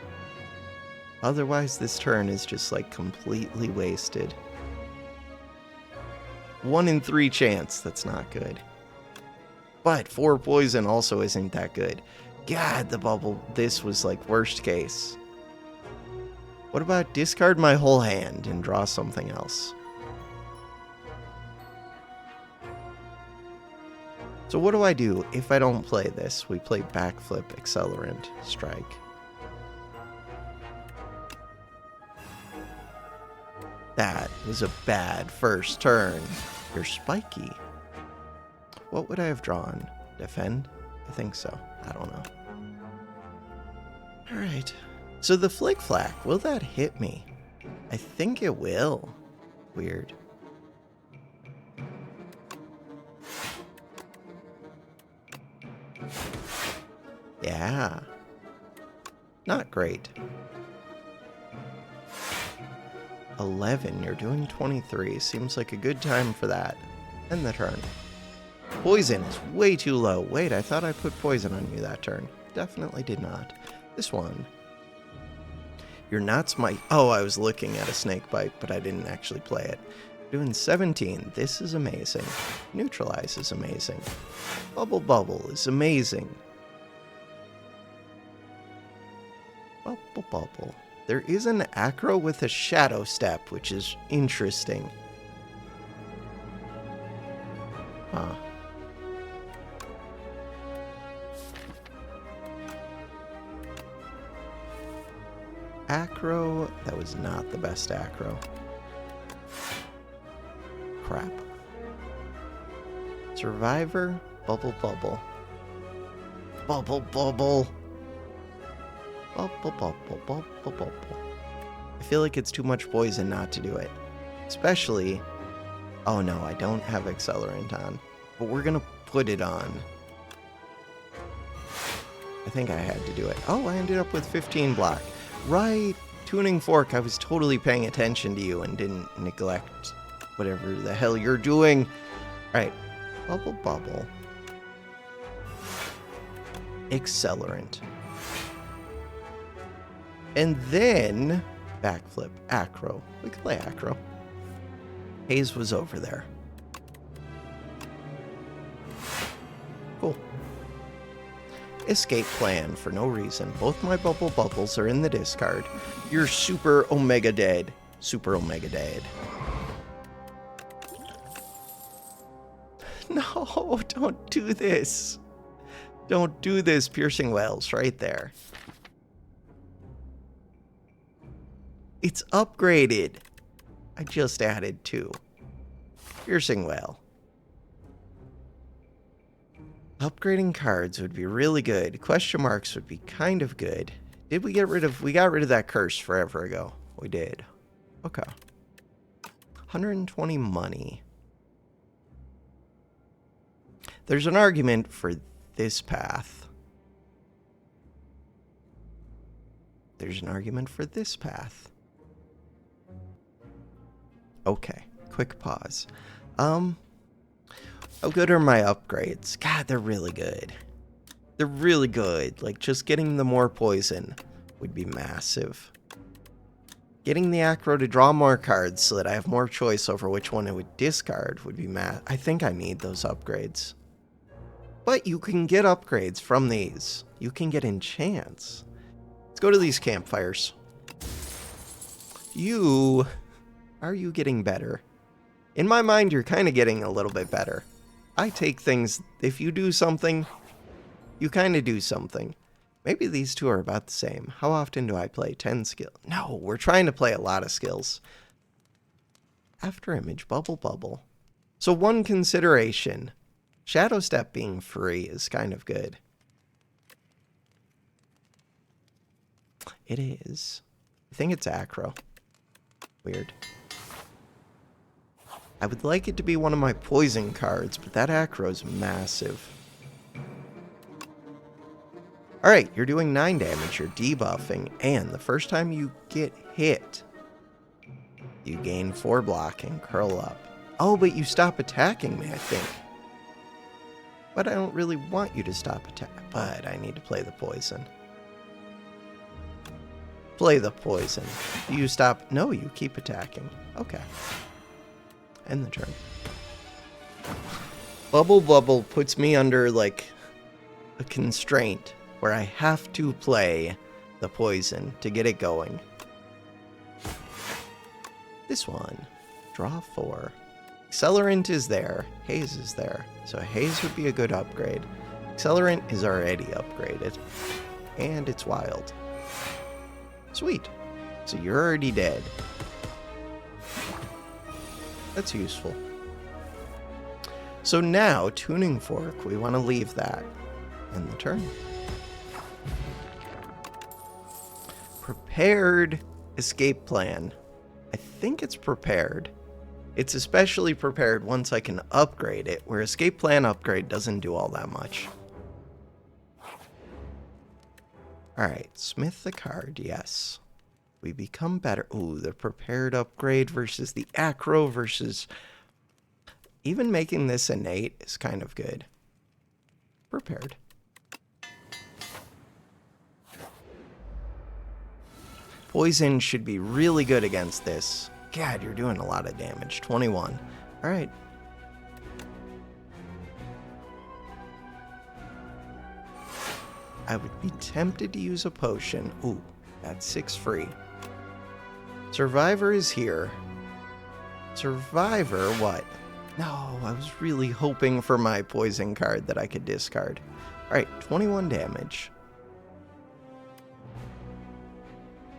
Otherwise, this turn is just like completely wasted. 1 in 3 chance. That's not good. But 4 poison also isn't that good. God, the bubble. This was like worst case. What about discard my whole hand and draw something else? So what do I do if I don't play this? We play Backflip, Accelerant, Strike. That was a bad first turn. You're spiky. What would I have drawn? Defend? I think so. I don't know. Alright. So the Flick Flack, will that hit me? I think it will. Weird. Yeah. Not great. 11, you're doing 23. Seems like a good time for that. End the turn. Poison is way too low. Wait, I thought I put poison on you that turn. Definitely did not. This one. You're not smite. Oh, I was looking at a snake bite, but I didn't actually play it. Doing 17. This is amazing. Neutralize is amazing. Bubble Bubble is amazing. Bubble Bubble. There is an Acro with a Shadow Step, which is interesting. Huh. Acro. That was not the best acro. Crap. Survivor. Bubble, bubble. Bubble, bubble. Bubble, bubble, bubble, bubble. I feel like it's too much poison not to do it. Especially... Oh no, I don't have Accelerant on. But we're gonna put it on. I think I had to do it. Oh, I ended up with 15 block. Right. Tuning Fork, I was totally paying attention to you and didn't neglect whatever the hell you're doing. Alright. Bubble, bubble. Accelerant. And then... Backflip. Acro. We could play Acro. Haze was over there. Cool. Escape plan for no reason. Both my bubble bubbles are in the discard. You're super omega dead. Super omega dead. No, don't do this. Don't do this, Piercing Wails, right there. It's upgraded. I just added 2. Piercing Wail. Upgrading cards would be really good. Question marks would be kind of good. Did we get rid of... We got rid of that curse forever ago. We did. Okay. 120 money. There's an argument for this path. There's an argument for this path. Okay. Quick pause. How good are my upgrades? God, they're really good. They're really good. Like, just getting the more poison would be massive. Getting the acro to draw more cards so that I have more choice over which one I would discard would be I think I need those upgrades. But you can get upgrades from these. You can get enchants. Let's go to these campfires. Are you getting better? In my mind, you're kind of getting a little bit better. I take things, if you do something, you kind of do something. Maybe these two are about the same. How often do I play 10 skill? No, we're trying to play a lot of skills. After image, bubble, bubble. So one consideration. Shadow Step being free is kind of good. It is. I think it's acro. Weird. I would like it to be one of my poison cards, but that acro's massive. Alright, you're doing 9 damage, you're debuffing, and the first time you get hit, you gain 4 blocking, curl up. Oh, but you stop attacking me, I think. But I don't really want you to stop attacking, but I need to play the poison. Play the poison. Do you stop? No, you keep attacking. Okay. End the turn. Bubble Bubble puts me under, like, a constraint where I have to play the poison to get it going. This one. Draw 4. Accelerant is there. Haze is there. So Haze would be a good upgrade. Accelerant is already upgraded. And it's wild. Sweet. So you're already dead. That's useful. So now, Tuning Fork, we want to leave that. End the turn. Prepared escape plan. I think it's prepared. It's especially prepared once I can upgrade it, where escape plan upgrade doesn't do all that much. Alright, smith the card, yes. We become better. Ooh, the prepared upgrade versus the acro versus... Even making this innate is kind of good. Prepared. Poison should be really good against this. God, you're doing a lot of damage. 21. Alright. I would be tempted to use a potion. Ooh, that's 6 free. Survivor is here. Survivor, what? No, I was really hoping for my poison card that I could discard. Alright, 21 damage.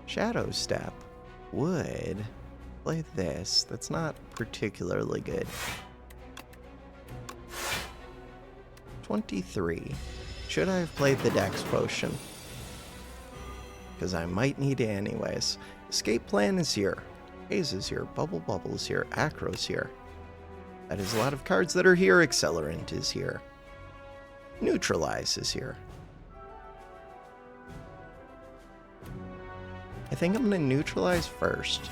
Shadow Step would play this. That's not particularly good. 23. Should I have played the Dex Potion? Because I might need it anyways. Escape Plan is here. Haze is here. Bubble Bubble is here. Acro's here. That is a lot of cards that are here. Accelerant is here. Neutralize is here. I think I'm going to neutralize first.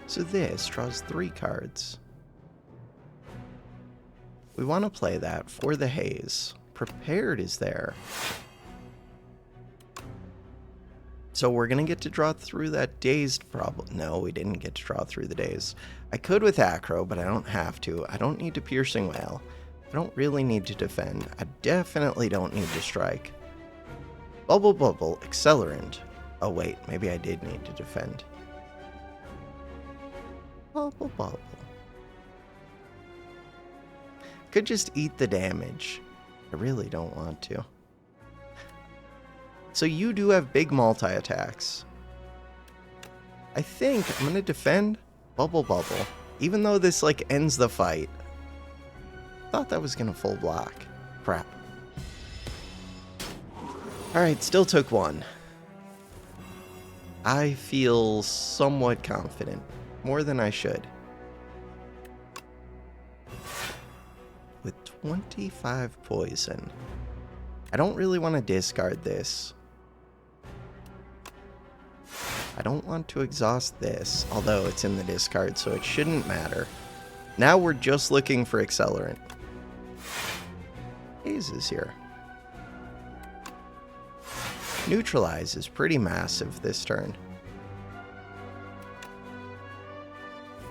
So this draws 3 cards. We want to play that for the haze. Prepared is there. So we're going to get to draw through that dazed problem. No, we didn't get to draw through the daze. I could with Acro, but I don't have to. I don't need to Piercing Wail. I don't really need to defend. I definitely don't need to strike. Bubble Bubble, Accelerant. Oh wait, maybe I did need to defend. Bubble Bubble. Could just eat the damage. I really don't want to. So you do have big multi-attacks. I think I'm going to defend Bubble Bubble. Even though this, like, ends the fight. Thought that was going to full block. Crap. Alright, still took 1. I feel somewhat confident. More than I should. With 25 poison. I don't really want to discard this. I don't want to exhaust this, although it's in the discard, so it shouldn't matter. Now we're just looking for Accelerant. Haze is here. Neutralize is pretty massive this turn.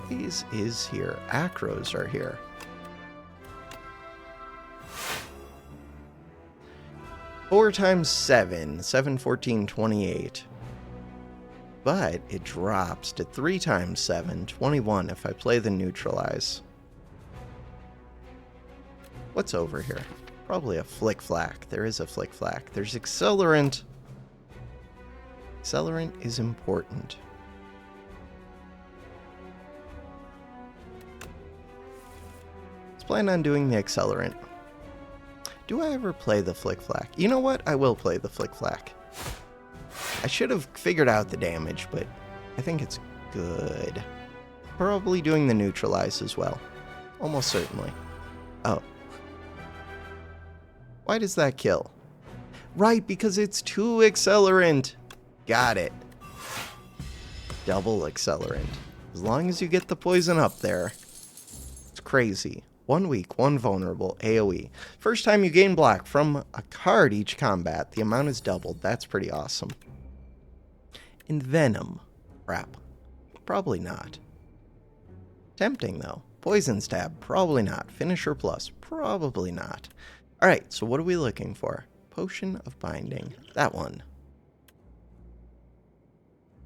Haze is here. Acros are here. Four times 7. 7, 14, 28. But it drops to 3 times 7, 21 if I play the neutralize. What's over here? Probably a Flick Flack. There is a Flick Flack. There's Accelerant. Accelerant is important. Let's plan on doing the Accelerant. Do I ever play the Flick Flack? You know what? I will play the Flick Flack. I should have figured out the damage, but I think it's good. Probably doing the neutralize as well. Almost certainly. Oh. Why does that kill? Right, because it's 2 Accelerant. Got it. Double Accelerant. As long as you get the poison up there. It's crazy. 1 weak, 1 vulnerable, AoE. First time you gain block from a card each combat, the amount is doubled. That's pretty awesome. Envenom. Crap. Probably not. Tempting, though. Poison Stab. Probably not. Finisher Plus. Probably not. Alright, so what are we looking for? Potion of Binding. That one.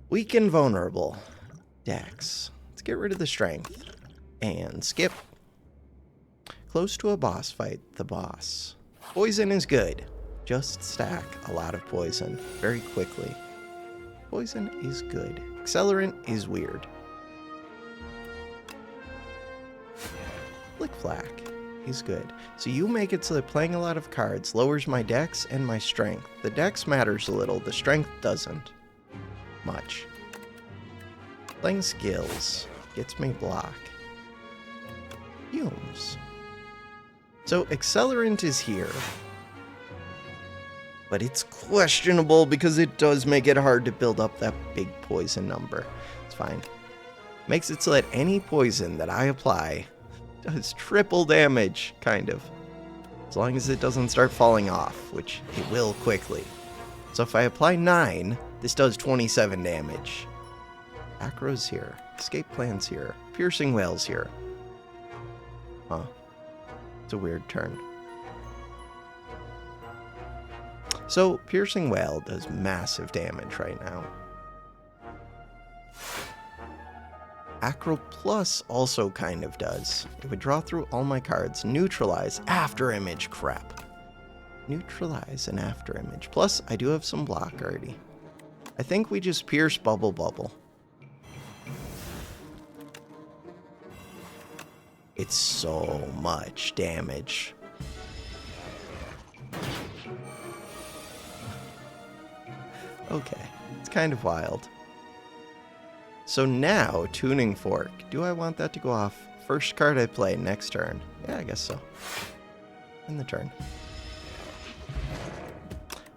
Weak and vulnerable. Dex. Let's get rid of the strength. And skip. Close to a boss fight. The boss. Poison is good. Just stack a lot of poison very quickly. Poison is good. Accelerant is weird. Flick Flack is good. So you make it so that playing a lot of cards lowers my dex and my strength. The dex matters a little, the strength doesn't much. Playing skills gets me block. Fumes. So Accelerant is here. But it's questionable because it does make it hard to build up that big poison number. It's fine. Makes it so that any poison that I apply does triple damage, kind of. As long as it doesn't start falling off, which it will quickly. So if I apply 9, this does 27 damage. Acro's here. Escape Plan's here. Piercing Wail's here. Huh. It's a weird turn. So, Piercing Wail does massive damage right now. Acro Plus also kind of does. It would draw through all my cards. Neutralize. After Image. Crap. Neutralize an after image. Plus, I do have some block already. I think we just pierce Bubble Bubble. It's so much damage. Okay, it's kind of wild. So now, Tuning Fork. Do I want that to go off? First card I play, next turn. Yeah, I guess so. In the turn.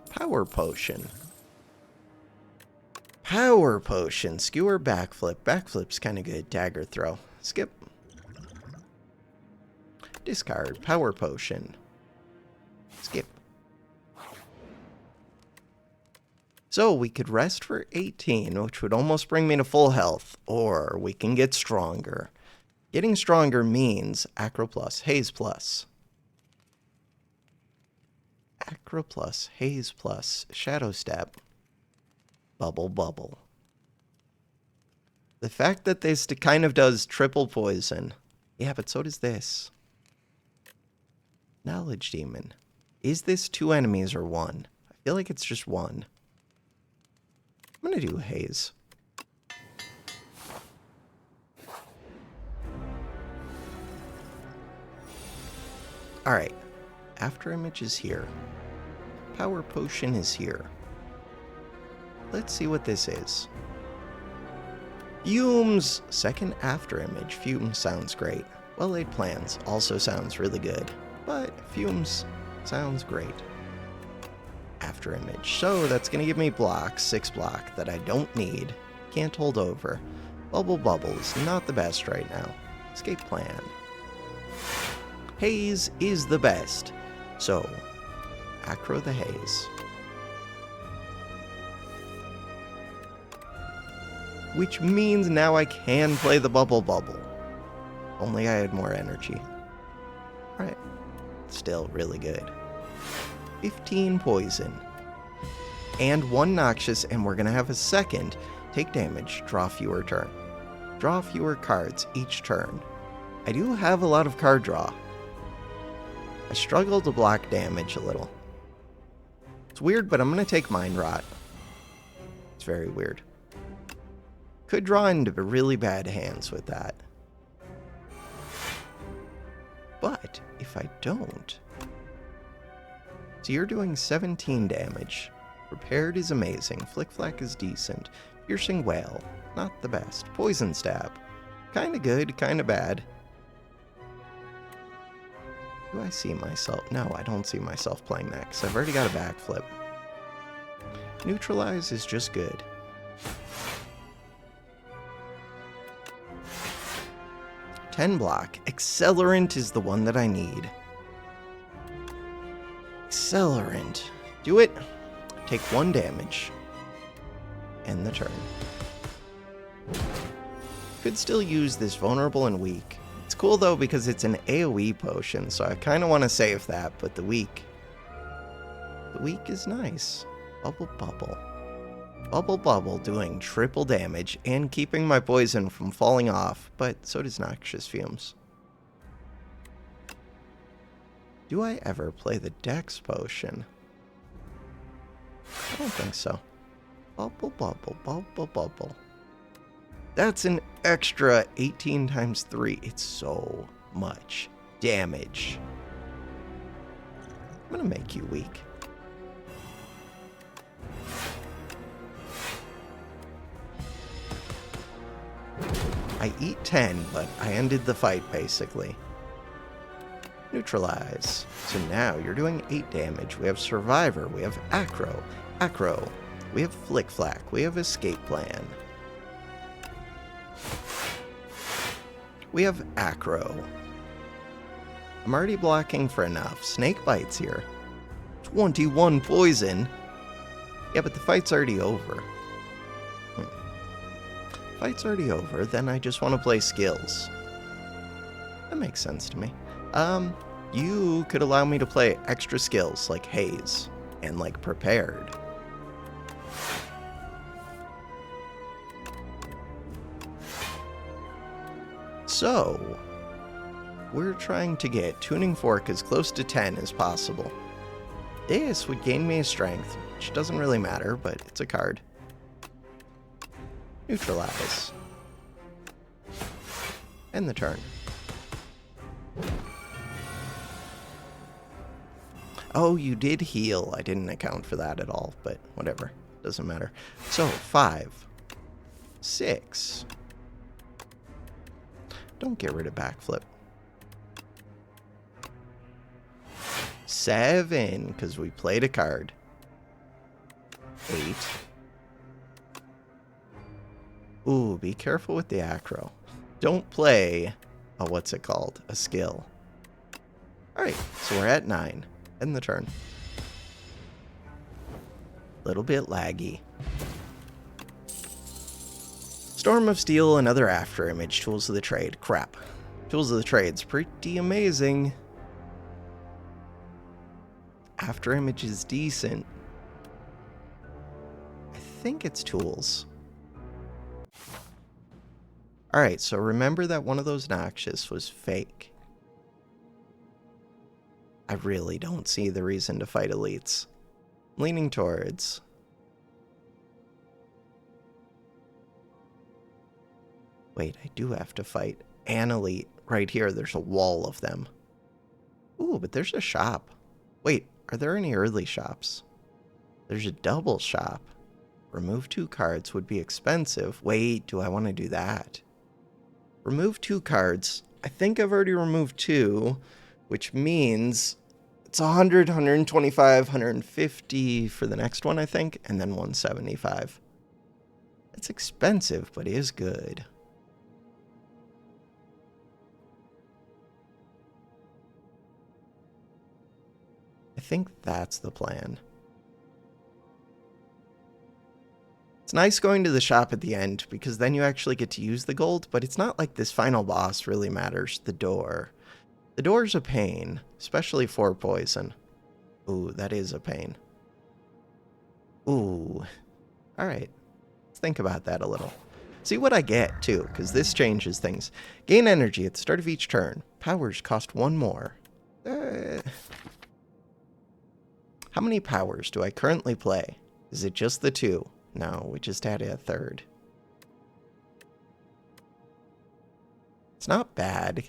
Power Potion. Power Potion. Skewer Backflip. Backflip's kind of good. Dagger Throw. Skip. Discard. Power Potion. Skip. So we could rest for 18, which would almost bring me to full health, or we can get stronger. Getting stronger means Acro plus, Haze plus. Acro plus, Haze plus, Shadow Step, Bubble Bubble. The fact that this kind of does triple poison. Yeah, but so does this. Knowledge Demon. Is this 2 enemies or 1? I feel like it's just 1. I'm going to do Haze. Alright. After Image is here. Power Potion is here. Let's see what this is. Fumes! Second After Image. Fumes sounds great. Well Laid Plans also sounds really good. But Fumes sounds great. After Image. So that's going to give me block, 6 block, that I don't need. Can't hold over. Bubble Bubbles, not the best right now. Escape Plan. Haze is the best. So, Acro the Haze. Which means now I can play the Bubble Bubble. Only I had more energy. Alright. Still really good. 15 poison. And 1 noxious, and we're going to have a second. Take damage, draw fewer turn. Draw fewer cards each turn. I do have a lot of card draw. I struggle to block damage a little. It's weird, but I'm going to take Mind Rot. It's very weird. Could draw into really bad hands with that. But if I don't... So you're doing 17 damage. Prepared is amazing. Flick Flack is decent. Piercing Wail, not the best. Poison Stab, kinda good, kinda bad. Do I see myself? No, I don't see myself playing that, because I've already got a backflip. Neutralize is just good. $10 block. Accelerant is the one that I need. Accelerant. Do it. Take 1 damage. End the turn. Could still use this vulnerable and weak. It's cool though because it's an AoE potion, so I kind of want to save that, but the weak is nice. Bubble Bubble. Bubble Bubble doing triple damage and keeping my poison from falling off, but so does Noxious Fumes. Do I ever play the Dex potion? I don't think so. Bubble Bubble, Bubble Bubble. That's an extra 18 times 3. It's so much damage. I'm gonna make you weak. I eat 10, but I ended the fight, basically. Neutralize. So now you're doing 8 damage. We have Survivor. We have Acro. We have Flick Flack. We have Escape Plan. We have Acro. I'm already blocking for enough. Snake Bites here. 21 poison. Yeah, but the fight's already over. Fight's already over, then I just want to play skills. That makes sense to me. You could allow me to play extra skills like Haze and like Prepared. So, we're trying to get Tuning Fork as close to 10 as possible. This would gain me a strength, which doesn't really matter, but it's a card. Neutralize. End the turn. Oh, you did heal. I didn't account for that at all, but whatever. Doesn't matter. So, 5. 6. Don't get rid of backflip. 7, because we played a card. 8. Ooh, be careful with the acro. Don't play a, what's it called? A skill. Alright, so we're at 9. End the turn. Little bit laggy. Storm of Steel, another afterimage. Tools of the Trade. Crap. Tools of the Trade's pretty amazing. Afterimage is decent. I think it's tools. Alright, so remember that one of those Noxious was fake. I really don't see the reason to fight elites. Leaning towards. Wait, I do have to fight an elite. Right here, there's a wall of them. Ooh, but there's a shop. Wait, are there any early shops? There's a double shop. Remove 2 cards would be expensive. Wait, do I want to do that? Remove 2 cards. I think I've already removed 2, which means it's 100, 125, 150 for the next one, I think, and then 175. It's expensive, but it is good. I think that's the plan. It's nice going to the shop at the end, because then you actually get to use the gold, but it's not like this final boss really matters. The door. The door's a pain, especially for poison. Ooh, that is a pain. Ooh. Alright. Let's think about that a little. See what I get, too, because this changes things. Gain energy at the start of each turn. Powers cost 1 more. How many powers do I currently play? Is it just the 2? No, we just added a 3rd. It's not bad.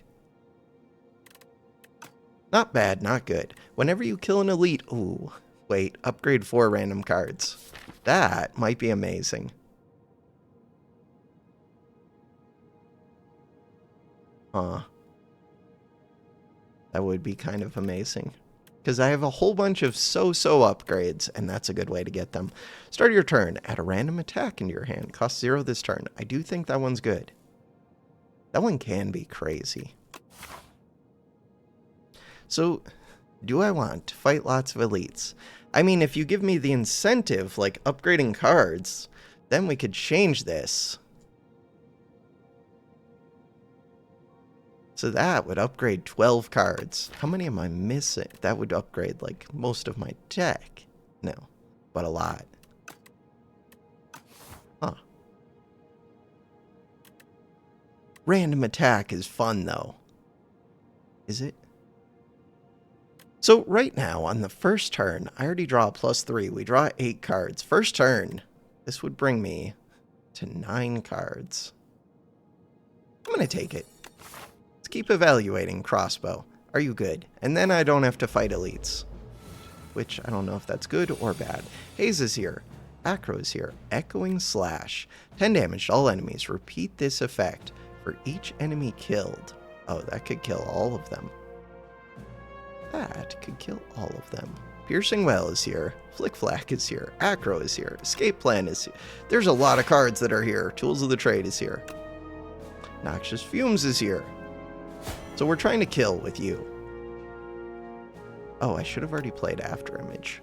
Not bad, not good. Whenever you kill an elite... Ooh, wait, upgrade 4 random cards. That might be amazing. Huh. That would be kind of amazing. Because I have a whole bunch of so-so upgrades, and that's a good way to get them. Start your turn. Add a random attack into your hand. Cost 0 this turn. I do think that one's good. That one can be crazy. So, do I want to fight lots of elites? I mean, if you give me the incentive, like upgrading cards, then we could change this. So that would upgrade 12 cards. How many am I missing? That would upgrade, like, most of my deck. No, but a lot. Huh. Random attack is fun, though. Is it? So right now, on the first turn, I already draw a +3. We draw 8 cards. First turn, this would bring me to 9 cards. I'm going to take it. Let's keep evaluating CROSSBOW. Are you good? And then I don't have to fight elites. Which, I don't know if that's good or bad. Haze is here. Acro is here. Echoing Slash. 10 damage to all enemies. Repeat this effect for each enemy killed. Oh, that could kill all of them. That could kill all of them. Piercing Wail is here. Flick Flack is here. Acro is here. Escape Plan is here. There's a lot of cards that are here. Tools of the Trade is here. Noxious Fumes is here. So we're trying to kill with you. Oh, I should have already played Afterimage.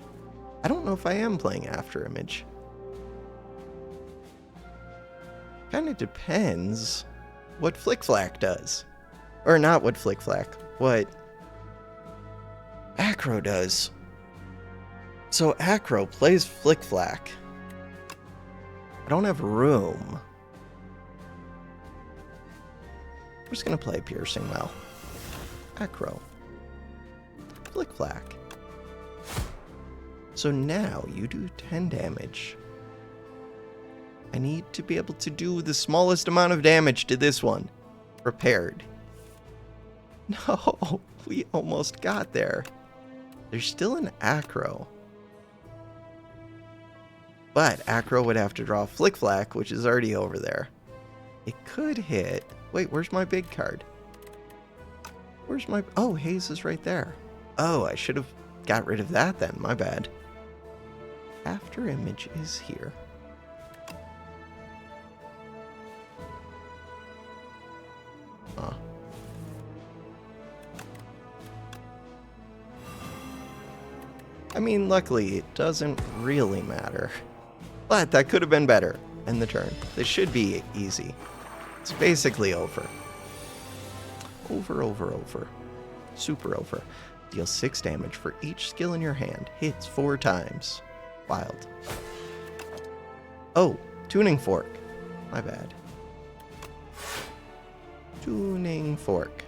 I don't know if I am playing Afterimage. Kind of depends what Flick Flack does. Or not what Flick Flack. What Acro does. So Acro plays Flick Flack. I don't have room. I'm just going to play Piercing Wail. Acro. Flick Flack. So now you do 10 damage. I need to be able to do the smallest amount of damage to this one. Prepared. No, we almost got there. There's still an acro. But acro would have to draw Flick Flack, which is already over there. It could hit. Wait, where's my big card? Where's my... Oh, Haze is right there. Oh, I should have got rid of that then. My bad. After Image is here. Huh. I mean, luckily, it doesn't really matter. But that could have been better. End the turn. This should be easy. It's basically over. Over. Super over. Deal 6 damage for each skill in your hand. Hits 4 times. Wild. Oh, Tuning Fork. My bad. Tuning Fork.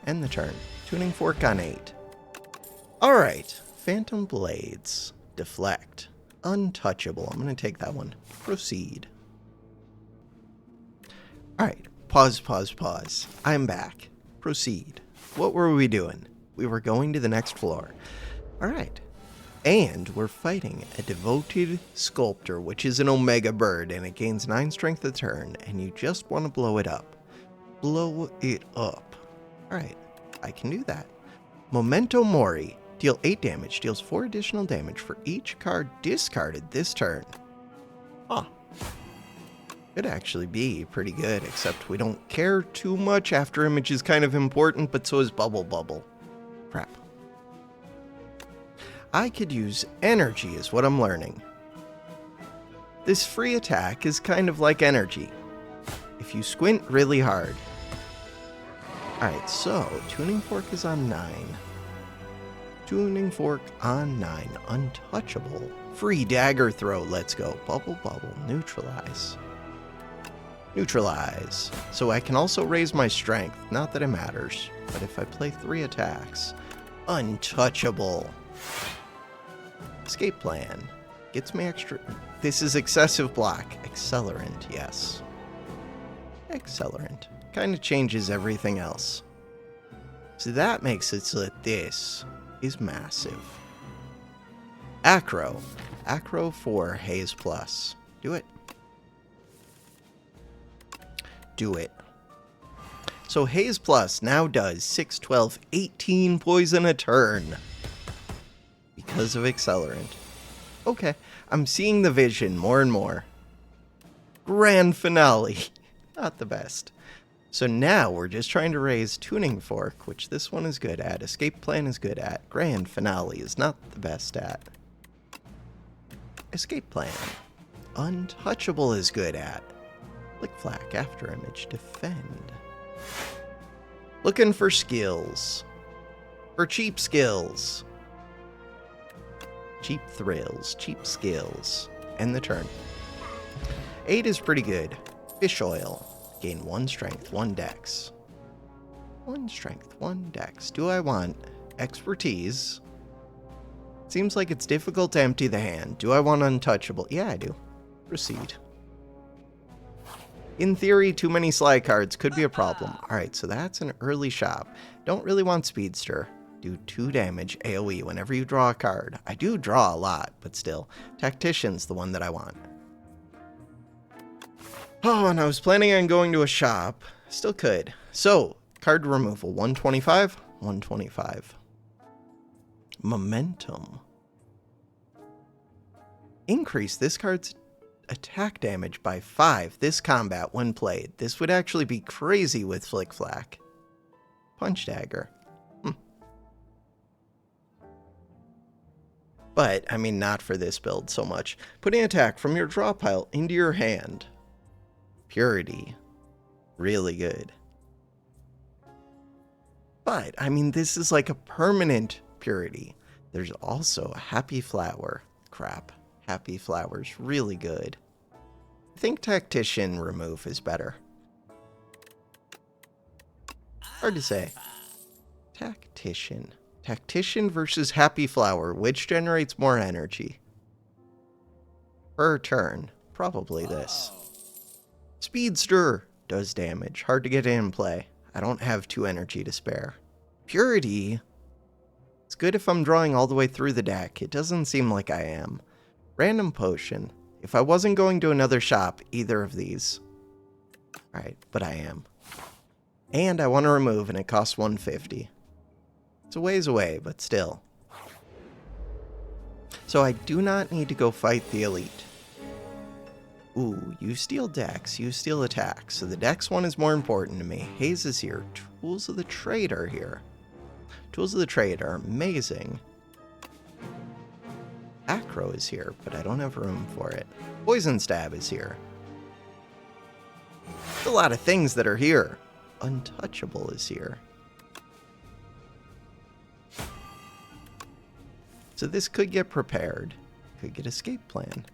End the turn. Tuning Fork on 8. Alright. Phantom Blades. Deflect. Untouchable. I'm going to take that one. Proceed. Alright. Pause. I'm back. Proceed. What were we doing? We were going to the next floor. Alright. And we're fighting a Devoted Sculptor, which is an Omega Bird, and it gains 9 strength a turn, and you just want to blow it up. Blow it up. Alright. I can do that. Memento Mori. Deal 8 damage. Deals 4 additional damage for each card discarded this turn. Huh. Could actually be pretty good, except we don't care too much. After Image is kind of important, but so is Bubble. Crap. I could use energy is what I'm learning. This free attack is kind of like energy. If you squint really hard. Alright, so Tuning Fork is on 9. Tuning Fork on 9. Untouchable. Free dagger throw. Let's go. Bubble. Neutralize. Neutralize. So I can also raise my strength. Not that it matters. But if I play 3 attacks. Untouchable. Escape plan. Gets me extra... This is excessive block. Accelerant, yes. Accelerant. Kind of changes everything else. So that makes it so that this is massive. Acro. Acro for Haze Plus. Do it. Do it. So Haze Plus now does 6, 12, 18 poison a turn. Because of Accelerant. Okay, I'm seeing the vision more and more. Grand finale. Not the best. So now we're just trying to raise Tuning Fork, which this one is good at. Escape Plan is good at. Grand Finale is not the best at. Escape Plan. Untouchable is good at. Flick Flack, After Image, Defend. Looking for skills. For cheap skills. Cheap thrills. Cheap skills. End the turn. 8 is pretty good. Fish Oil. Gain 1 strength, 1 dex. 1 strength, 1 dex. Do I want expertise? Seems like it's difficult to empty the hand. Do I want untouchable? Yeah, I do. Proceed. In theory, too many slide cards could be a problem. Alright, so that's an early shop. Don't really want Speedster. Do 2 damage AoE whenever you draw a card. I do draw a lot, but still. Tactician's the one that I want. Oh, and I was planning on going to a shop. Still could. So, card removal. 125. 125. Momentum. Increase this card's attack damage by 5 this combat when played. This would actually be crazy with Flick Flack. Punch Dagger. But, I mean, not for this build so much. Putting attack from your draw pile into your hand. Purity. Really good. But, I mean, this is like a permanent purity. There's also a Happy Flower. Crap. Happy Flower's really good. I think Tactician remove is better. Hard to say. Tactician. Tactician versus Happy Flower. Which generates more energy? Per turn. Probably this. Speedster does damage. Hard to get in play. I don't have 2 energy to spare. Purity. It's good if I'm drawing all the way through the deck. It doesn't seem like I am. Random Potion. If I wasn't going to another shop, either of these. Alright, but I am. And I want to remove, and it costs 150. It's a ways away, but still. So I do not need to go fight the elite. Ooh, you steal Dex, you steal attack. So the Dex one is more important to me. Haze is here. Tools of the Trade are here. Tools of the Trade are amazing. Acro is here, but I don't have room for it. Poison Stab is here. There's a lot of things that are here. Untouchable is here. So this could get prepared. Could get escape plan.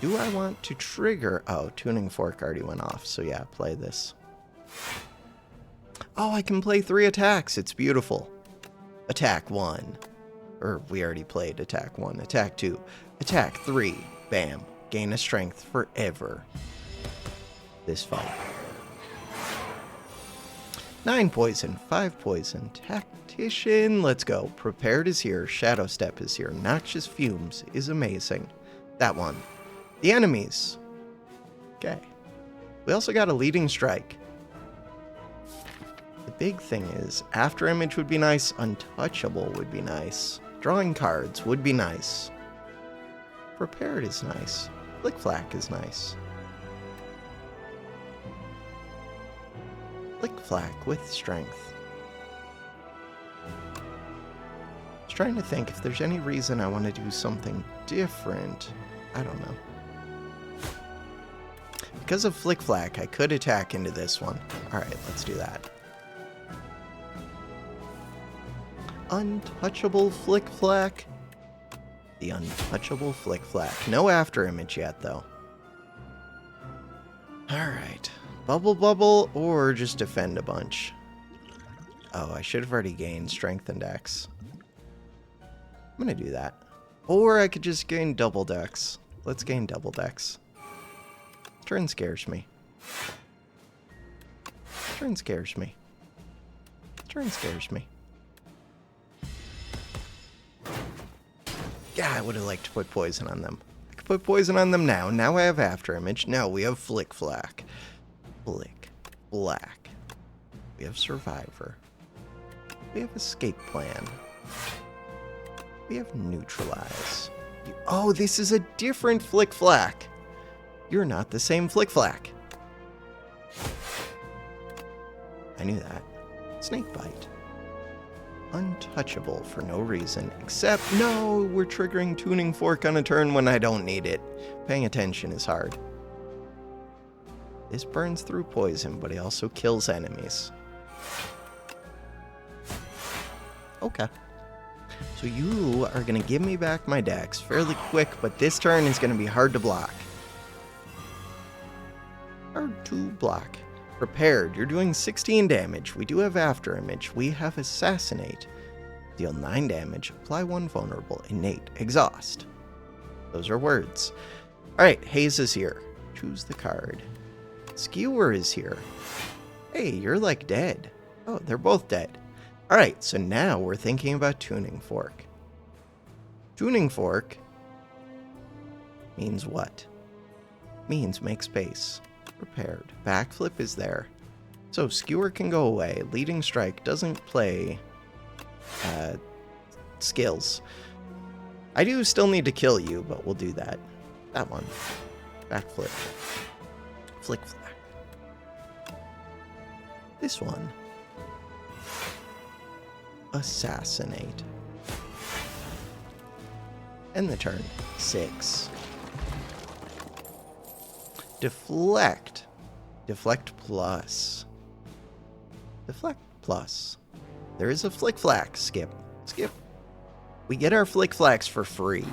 Do I want to trigger... Oh, Tuning Fork already went off, so yeah, play this. Oh, I can play 3 attacks. It's beautiful. Attack 1. Or we already played attack 1. Attack 2. Attack 3. Bam. Gain a strength forever. This fight. 9 poison. 5 poison. Tactician. Let's go. Prepared is here. Shadow Step is here. Noxious Fumes is amazing. That one. The enemies. Okay. We also got a Leading Strike. The big thing is, After Image would be nice, Untouchable would be nice, Drawing Cards would be nice, Prepared is nice, Flick-Flack is nice. Flick-Flack with Strength. I was trying to think if there's any reason I want to do something different. I don't know. Because of Flick-Flack, I could attack into this one. Alright, let's do that. Untouchable Flick-Flack. The Untouchable Flick-Flack. No After Image yet, though. Alright. Bubble Bubble, or just defend a bunch. Oh, I should have already gained Strength and Dex. I'm gonna do that. Or I could just gain double Dex. Let's gain double Dex. Turn scares me. Turn scares me. Turn scares me. Yeah, I would have liked to put poison on them. I could put poison on them now. Now I have After Image. Now we have Flick-Flack. Flick-Flack. We have Survivor. We have Escape Plan. We have Neutralize. Oh, this is a different Flick-Flack. You're not the same Flick-Flack. I knew that. Snakebite. Untouchable for no reason, except, no, we're triggering Tuning Fork on a turn when I don't need it. Paying attention is hard. This burns through poison, but it also kills enemies. Okay. So you are going to give me back my Dex fairly quick, but this turn is going to be hard to block. Hard to block. Prepared. You're doing 16 damage. We do have After Image. We have Assassinate. Deal 9 damage. Apply 1 vulnerable. Innate. Exhaust. Those are words. Alright, Haze is here. Choose the card. Skewer is here. Hey, you're like dead. Oh, they're both dead. Alright, so now we're thinking about Tuning Fork. Tuning Fork means what? Means make space. Prepared. Backflip is there. So Skewer can go away. Leading Strike doesn't play skills. I do still need to kill you, but we'll do that. That one. Backflip. Flick-Flack. This one. Assassinate. End the turn. 6. Deflect. Deflect plus. Deflect plus. There is a Flick-Flack. Skip. Skip. We get our Flick-Flacks for free.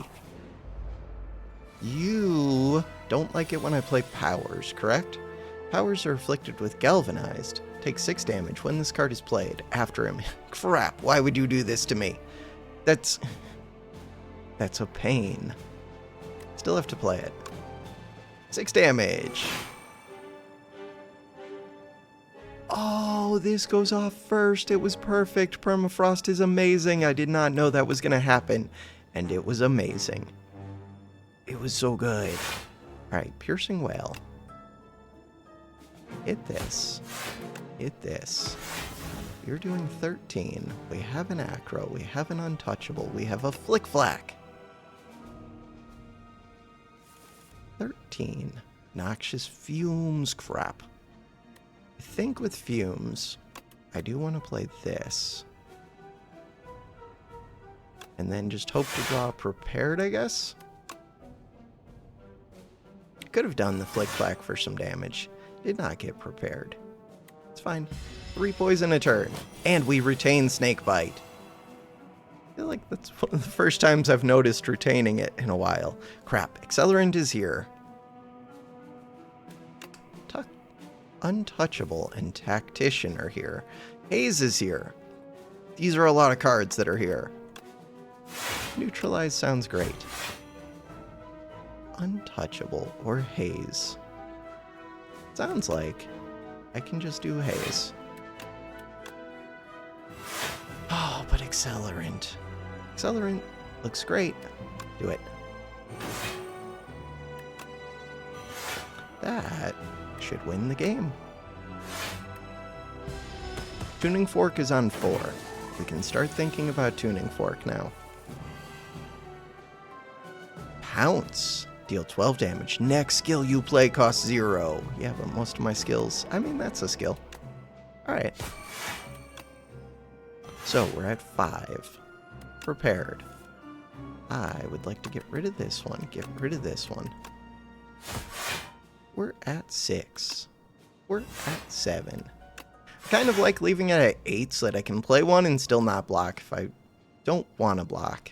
You don't like it when I play powers, correct? Powers are afflicted with galvanized. Take 6 damage when this card is played after him. Crap, why would you do this to me? That's a pain. Still have to play it. 6 damage. Oh, this goes off first. It was perfect. Permafrost is amazing. I did not know that was going to happen. And it was amazing. It was so good. Alright, Piercing Wail. Hit this. Hit this. You're doing 13. We have an Acro. We have an Untouchable. We have a Flick Flack. 13. Noxious Fumes. Crap. I think with Fumes, I do want to play this. And then just hope to draw Prepared, I guess? Could have done the Flick Flack for some damage. Did not get Prepared. It's fine. 3 poison a turn. And we retain Snakebite. I feel like that's one of the first times I've noticed retaining it in a while. Crap, Accelerant is here. Untouchable and Tactician are here. Haze is here. These are a lot of cards that are here. Neutralize sounds great. Untouchable or Haze. Sounds like I can just do Haze. Oh, but Accelerant. Accelerant looks great. Do it. That should win the game. Tuning Fork is on 4. We can start thinking about Tuning Fork now. Pounce. Deal 12 damage. Next skill you play costs 0. Yeah, but most of my skills... I mean, that's a skill. Alright. So, we're at 5. Prepared. I would like to get rid of this one. Get rid of this one. We're at 6. We're at 7. I kind of like leaving it at 8 so that I can play one and still not block if I don't want to block.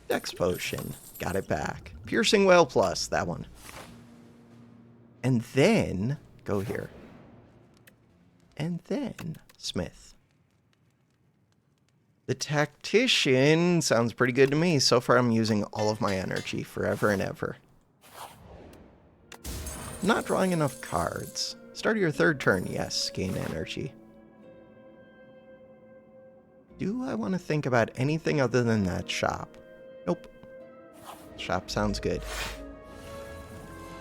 Dex Potion. Got it back. Piercing Wail Plus. That one. And then... Go here. And then... Smith. The Tactician sounds pretty good to me. So far I'm using all of my energy forever and ever. Not drawing enough cards. Start of your 3rd turn, yes, gain energy. Do I want to think about anything other than that shop? Nope. Shop sounds good.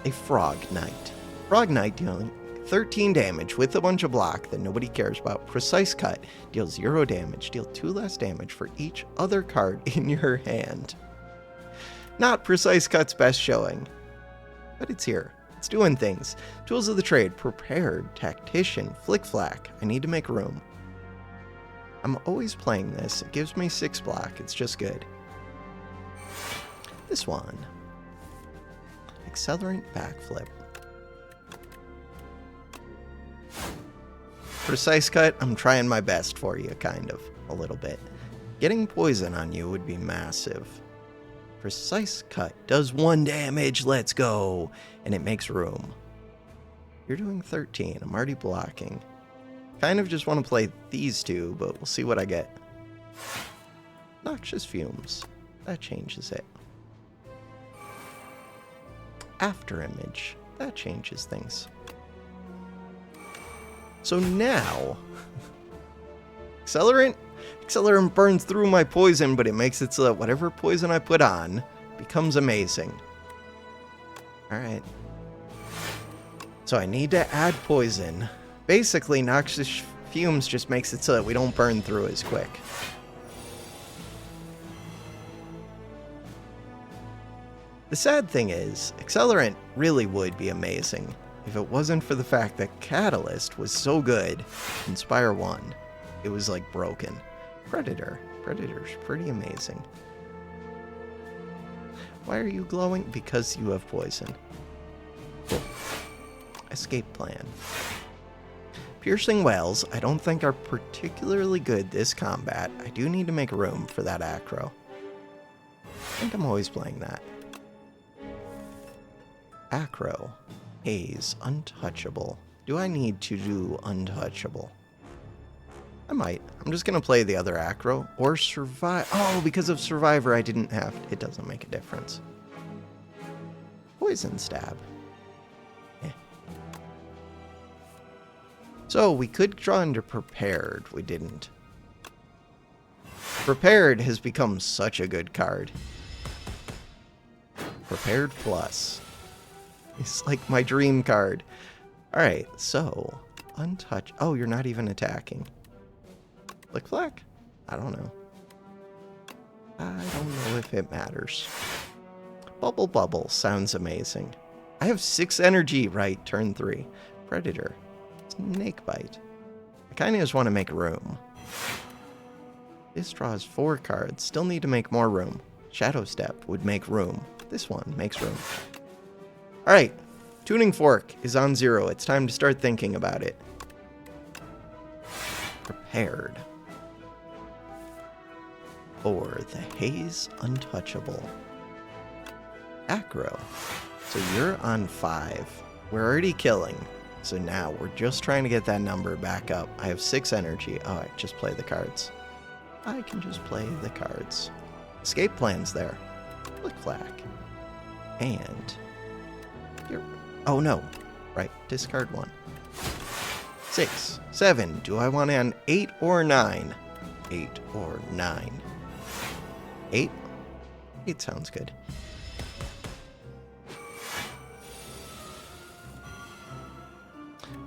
A Frog Knight. Frog Knight dealing 13 damage with a bunch of block that nobody cares about. Precise Cut. Deal 0 damage. Deal 2 less damage for each other card in your hand. Not Precise Cut's best showing. But it's here. It's doing things. Tools of the trade. Prepared. Tactician. Flick Flack. I need to make room. I'm always playing this. It gives me 6 block. It's just good. This one. Accelerant Backflip. Precise Cut. I'm trying my best for you, kind of. A little bit. Getting poison on you would be massive. Precise Cut does 1 damage, let's go! And it makes room. You're doing 13, I'm already blocking. Kind of just want to play these 2, but we'll see what I get. Noxious Fumes. That changes it. After Image. That changes things. So now... Accelerant? Accelerant burns through my poison, but it makes it so that whatever poison I put on becomes amazing. Alright. So I need to add poison. Basically, Noxious Fumes just makes it so that we don't burn through as quick. The sad thing is, Accelerant really would be amazing if it wasn't for the fact that Catalyst was so good in Spire 1. It was like broken. Predator. Predator's pretty amazing. Why are you glowing? Because you have poison. Cool. Escape plan. Piercing Wails, I don't think are particularly good this combat. I do need to make room for that Acro. I think I'm always playing that. Acro. Haze, untouchable. Do I need to do untouchable? I might. I'm just going to play the other acro or survive. Oh, because of survivor, I didn't have. It doesn't make a difference. Poison stab. Eh. So we could draw into prepared. We didn't. Prepared has become such a good card. Prepared plus. It's like my dream card. Alright, so untouched. Oh, you're not even attacking. Flick flack? I don't know. I don't know if it matters. Bubble bubble sounds amazing. I have 6 energy, right? Turn 3. Predator. Snake bite. I kind of just want to make room. This draws 4 cards. Still need to make more room. Shadow Step would make room. This one makes room. Alright. Tuning Fork is on 0. It's time to start thinking about it. Prepared. For the Haze Untouchable. Acro. So you're on 5. We're already killing. So now we're just trying to get that number back up. I have 6 energy. Oh, I just play the cards. I can just play the cards. Escape plan's there. Flick flack. And here. Oh no. Right. Discard 1. 6. 7. Do I want an 8 or 9? 8 or 9. 8? 8 sounds good.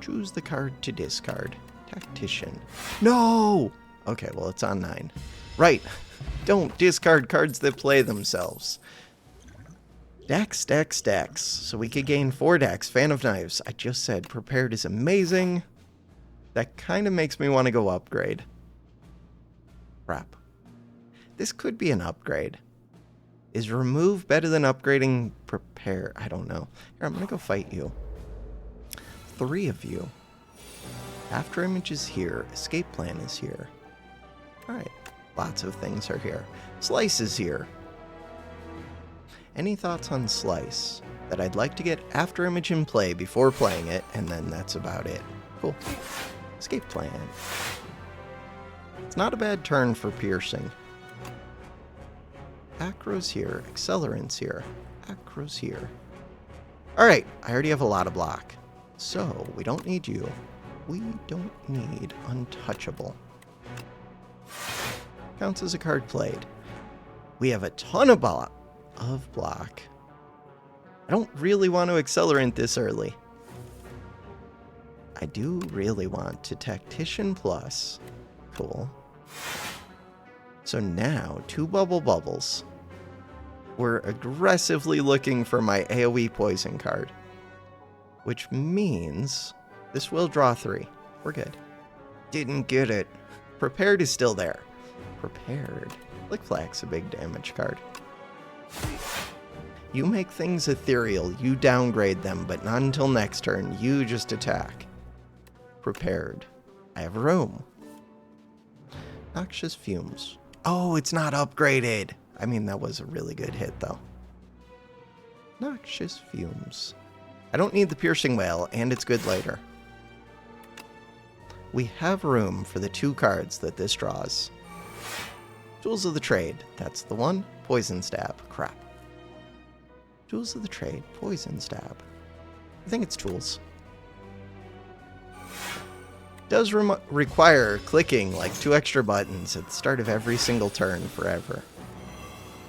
Choose the card to discard. Tactician. No! Okay, well, it's on 9. Right. Don't discard cards that play themselves. Dex, Dex, Dex. So we could gain 4 Dex. Fan of Knives. I just said prepared is amazing. That kind of makes me want to go upgrade. Crap. This could be an upgrade. Is remove better than upgrading prepare? I don't know. Here, I'm going to go fight you. 3 of you. After image is here. Escape plan is here. Alright. Lots of things are here. Slice is here. Any thoughts on Slice? That I'd like to get after image in play before playing it, and then that's about it. Cool. Escape plan. It's not a bad turn for piercing. Acro's here. Accelerant's here. Acro's here. Alright, I already have a lot of block. So, we don't need you. We don't need untouchable. Counts as a card played. We have a ton of block. I don't really want to Accelerant this early. I do really want to Tactician plus. Cool. So now, 2 bubble bubbles. We're aggressively looking for my AoE poison card. Which means this will draw 3. We're good. Didn't get it. Prepared is still there. Prepared. Flick Flack's a big damage card. You make things ethereal, you downgrade them, but not until next turn. You just attack. Prepared. I have room. Noxious Fumes. Oh, it's not upgraded. I mean, that was a really good hit, though. Noxious Fumes. I don't need the Piercing Wail, and it's good later. We have room for the 2 cards that this draws. Tools of the Trade. That's the one. Poison Stab. Crap. Tools of the Trade. Poison Stab. I think it's Tools. Does require clicking like 2 extra buttons at the start of every single turn forever.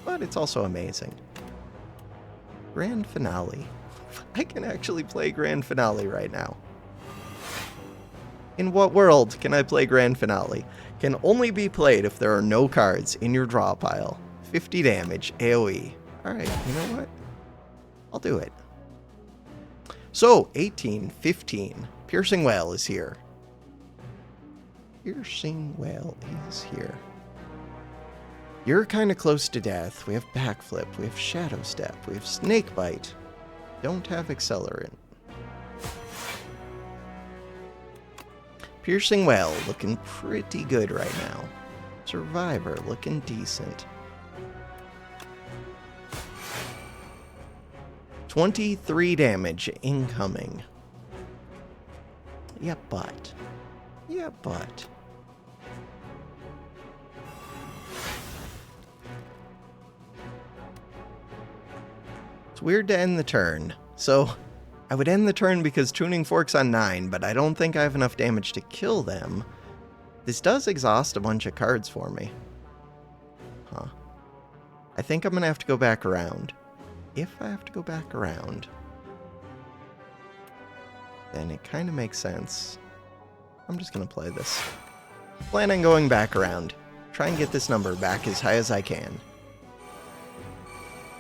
But it's also amazing. Grand Finale. I can actually play Grand Finale right now. In what world can I play Grand Finale? Can only be played if there are no cards in your draw pile. 50 damage, AoE. Alright, you know what? I'll do it. So, 18, 15. Piercing Wail is here. Piercing Wail is here. You're kind of close to death. We have Backflip. We have Shadow Step. We have Snake Bite. Don't have Accelerant. Piercing Wail looking pretty good right now. Survivor looking decent. 23 damage incoming. Yeah, but. Yeah, but. It's weird to end the turn. So, I would end the turn because Tuning Fork's on 9, but I don't think I have enough damage to kill them. This does exhaust a bunch of cards for me. Huh. I think I'm going to have to go back around. If I have to go back around, then it kind of makes sense. I'm just going to play this. Plan on going back around. Try and get this number back as high as I can.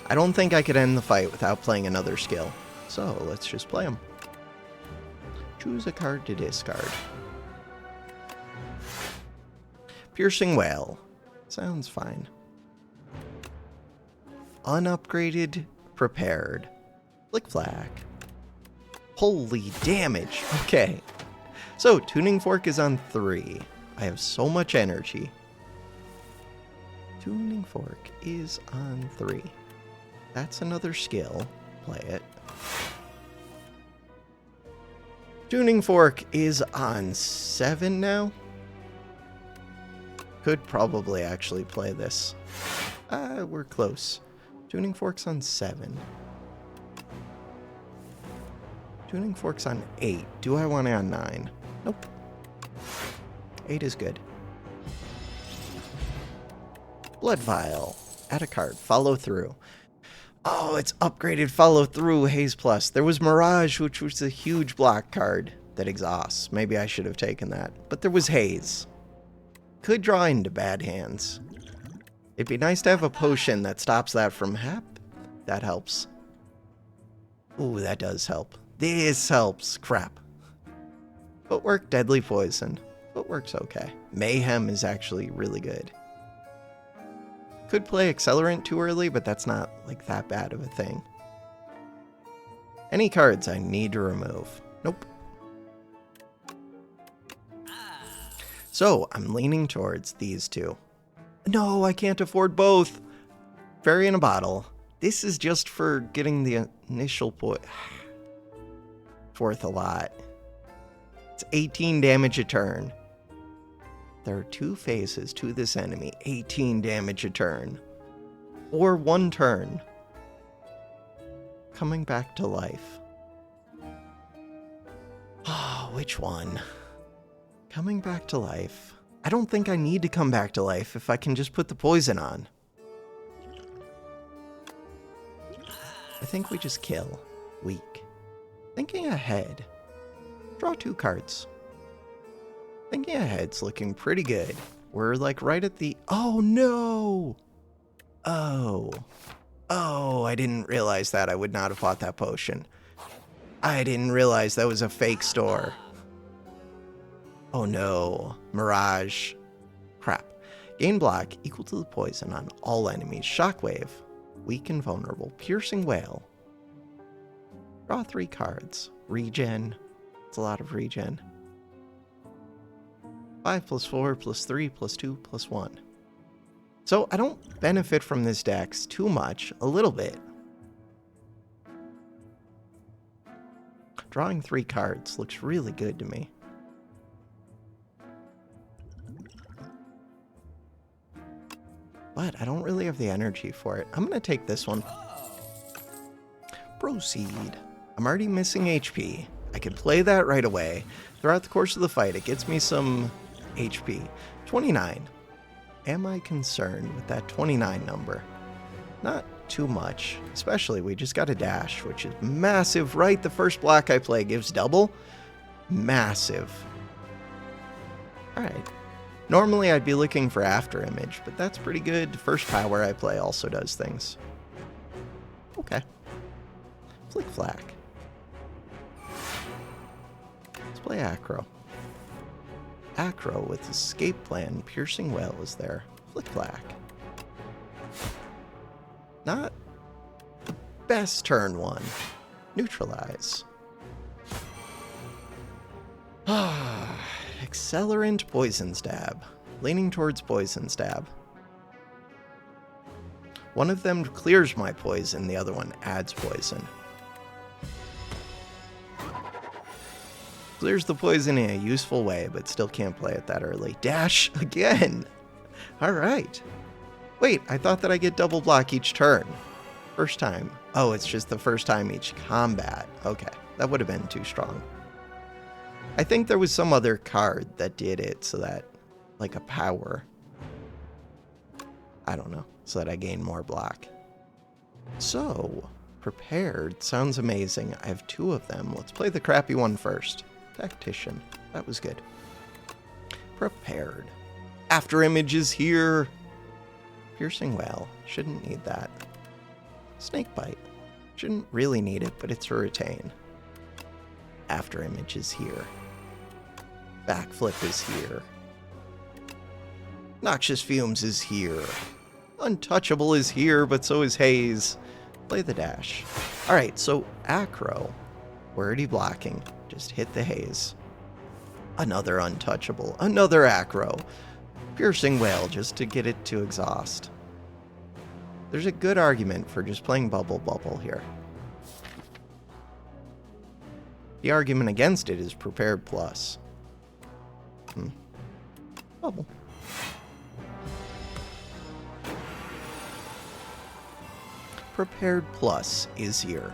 I don't think I could end the fight without playing another skill. So let's just play them. Choose a card to discard. Piercing Wail. Sounds fine. Unupgraded, prepared. Flick Flack. Holy damage. Okay. So, Tuning Fork is on 3. I have so much energy. Tuning Fork is on 3. That's another skill. Play it. Tuning Fork is on 7 now. Could probably actually play this. We're close. Tuning Fork's on 7. Tuning Fork's on 8. Do I want it on 9? Nope. 8 is good. Blood Vial. Add a card. Follow through. Oh, it's upgraded follow through Haze Plus. There was Mirage, which was a huge block card that exhausts. Maybe I should have taken that. But there was Haze. Could draw into bad hands. It'd be nice to have a potion that stops that from That helps. Ooh, that does help. This helps. Crap. Footwork, Deadly Poison. Footwork's okay. Mayhem is actually really good. Could play Accelerant too early, but that's not like that bad of a thing. Any cards I need to remove? Nope. So, I'm leaning towards these two. No, I can't afford both. Fairy in a Bottle. This is just for getting the initial point. It's worth a lot. It's 18 damage a turn. There are 2 phases to this enemy. 18 damage a turn. Or 1 turn. Coming back to life. Ah, which one? Coming back to life. I don't think I need to come back to life if I can just put the poison on. I think we just kill. Weak. Thinking ahead. Draw 2 cards. Thinking ahead's looking pretty good. We're like right at the... Oh no! Oh, I didn't realize that. I would not have bought that potion. I didn't realize that was a fake store. Oh no. Mirage. Crap. Gain block equal to the poison on all enemies. Shockwave. Weak and vulnerable. Piercing Wail. Draw 3 cards. Regen. It's a lot of regen. 5 + 4 + 3 + 2 + 1. So I don't benefit from this dex too much. A little bit. Drawing 3 cards looks really good to me. But I don't really have the energy for it. I'm going to take this one. Proceed. I'm already missing HP. I can play that right away. Throughout the course of the fight, it gets me some HP. 29. Am I concerned with that 29 number? Not too much. Especially, we just got a dash, which is massive, right? The first block I play gives double. Massive. Alright. Normally, I'd be looking for After Image, but that's pretty good. First power I play also does things. Okay. Flick Flack. Let's play Acro. Acro with Escape Plan. Piercing Wail is there. Flick Flack. Not the best turn one. Neutralize. Accelerant, Poison Stab. Leaning towards Poison Stab. One of them clears my poison, the other one adds poison. Clears the poison in a useful way, but still can't play it that early. Dash again! Alright. Wait, I thought that I get double block each turn. First time. Oh, it's just the first time each combat. Okay, that would have been too strong. I think there was some other card that did it so that, like a power. I don't know, so that I gain more block. So, prepared sounds amazing. I have 2 of them. Let's play the crappy one first. Tactician. That was good. Prepared. After image is here. Piercing Wail. Shouldn't need that. Snakebite. Shouldn't really need it, but it's a retain. After image is here. Backflip is here. Noxious Fumes is here. Untouchable is here, but so is Haze. Play the dash. Alright, so Acro. We're already blocking. Just hit the Haze. Another Untouchable. Another Acro. Piercing Wail just to get it to exhaust. There's a good argument for just playing Bubble here. The argument against it is Prepared Plus. Bubble. Prepared Plus is here.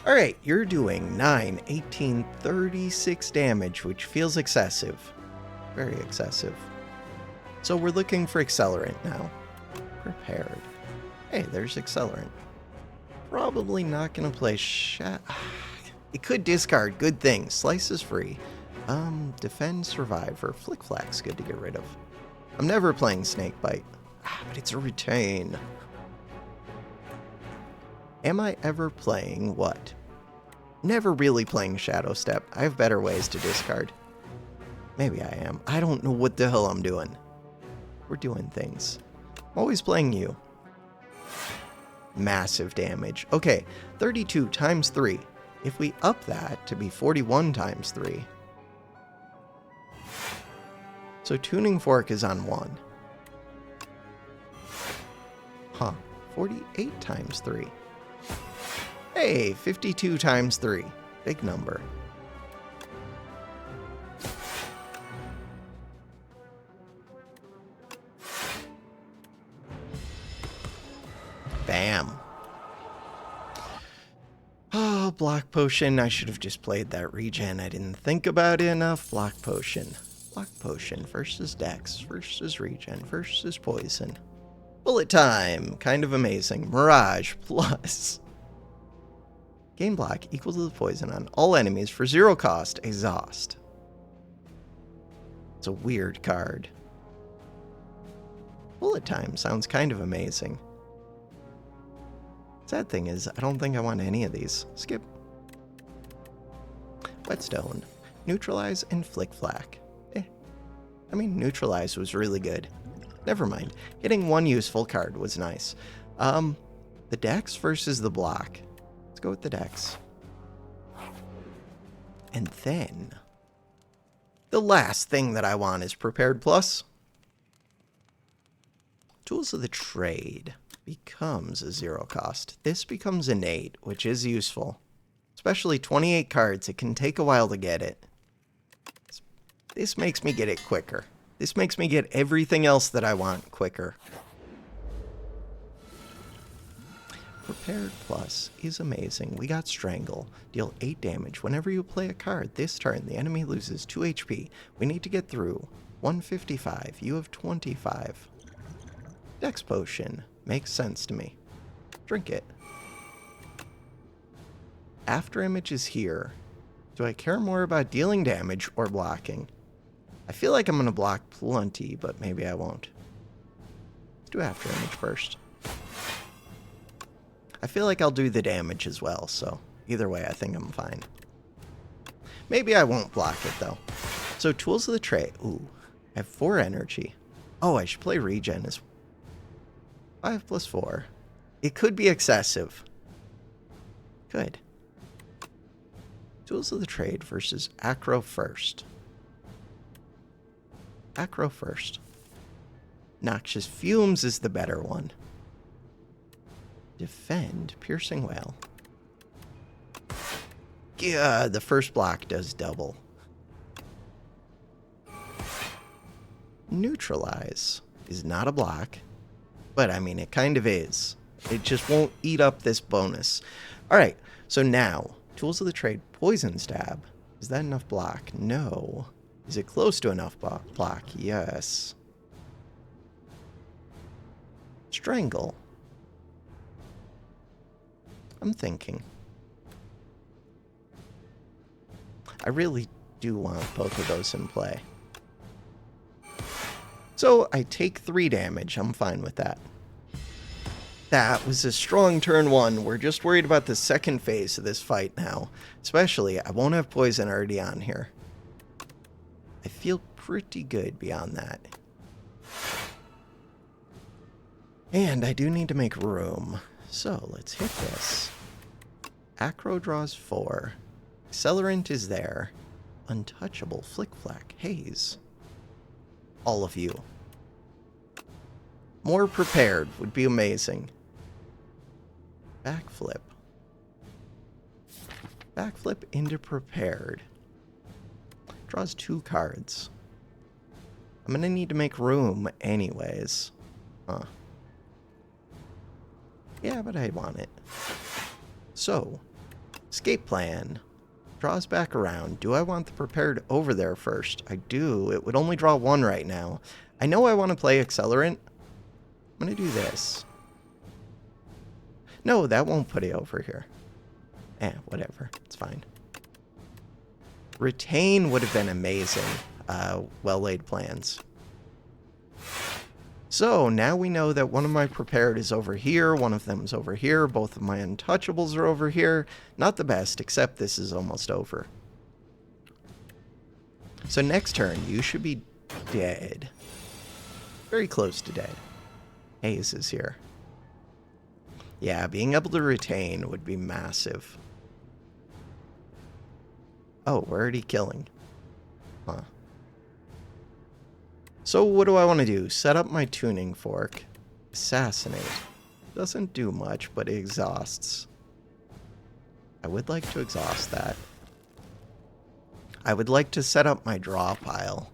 Alright, you're doing 9, 18, 36 damage, which feels excessive. Very excessive. So we're looking for Accelerant now. Prepared. Hey, there's Accelerant. Probably not going to play It could discard. Good thing. Slice is free. Defend, Survivor. Flick Flack's good to get rid of. I'm never playing Snakebite. But it's a retain. Am I ever playing what? Never really playing Shadow Step. I have better ways to discard. Maybe I am. I don't know what the hell I'm doing. We're doing things. I'm always playing you. Massive damage. Okay, 32 times 3. If we up that to be 41 times 3. So Tuning Fork is on 1. Huh. 48 times 3. Hey, 52 times 3. Big number. Bam. Oh, Block Potion. I should have just played that regen. I didn't think about it enough. Block Potion. Block Potion. First is Dex. First is regen. First is poison. Bullet time. Kind of amazing. Mirage plus. Gain block equal to the poison on all enemies for 0 cost. Exhaust. It's a weird card. Bullet time sounds kind of amazing. Sad thing is, I don't think I want any of these. Skip. Whetstone. Neutralize and Flick Flack. I mean, Neutralize was really good. Never mind. Getting one useful card was nice. The Dex versus the block. Let's go with the Dex. And then, the last thing that I want is Prepared Plus. Tools of the Trade becomes a 0 cost. This becomes innate, which is useful. Especially 28 cards, it can take a while to get it. This makes me get it quicker. This makes me get everything else that I want quicker. Prepared Plus is amazing. We got Strangle. Deal 8 damage. Whenever you play a card this turn, the enemy loses 2 HP. We need to get through 155. You have 25. Dex Potion. Makes sense to me. Drink it. After image is here. Do I care more about dealing damage or blocking? I feel like I'm going to block plenty, but maybe I won't. Let's do after image first. I feel like I'll do the damage as well, so either way I think I'm fine. Maybe I won't block it though. So Tools of the Trade. Ooh, I have 4 energy. Oh, I should play regen as 5 plus 4. It could be excessive. Good. Tools of the Trade versus Acro first. Acro first. Noxious Fumes is the better one. Defend, Piercing Wail. Yeah, the first block does double. Neutralize is not a block, but I mean, it kind of is. It just won't eat up this bonus. All right, so now, tools of the trade, poison stab. Is that enough block? No. Is it close to enough block? Yes. Strangle. I'm thinking. I really do want both of those in play. So I take 3 damage. I'm fine with that. That was a strong turn 1. We're just worried about the second phase of this fight now. Especially, I won't have poison already on here. I feel pretty good beyond that. And I do need to make room. So let's hit this. Acro draws 4. Accelerant is there. Untouchable, Flick Flack, Haze. All of you. More prepared would be amazing. Backflip. Backflip into prepared. Draws 2 cards. I'm gonna need to make room anyways. Huh. Yeah, but I want it. So, escape plan. Draws back around. Do I want the prepared over there first? I do. It would only draw 1 right now. I know I want to play Accelerant. I'm going to do this. No, that won't put it over here. Whatever. It's fine. Retain would have been amazing. Well-laid plans. So, now we know that one of my prepared is over here, one of them is over here, both of my untouchables are over here. Not the best, except this is almost over. So next turn, you should be dead. Very close to dead. Haze is here. Yeah, being able to retain would be massive. Oh, we're already killing. Huh. So what do I want to do? Set up my tuning fork. Assassinate. Doesn't do much, but it exhausts. I would like to exhaust that. I would like to set up my draw pile.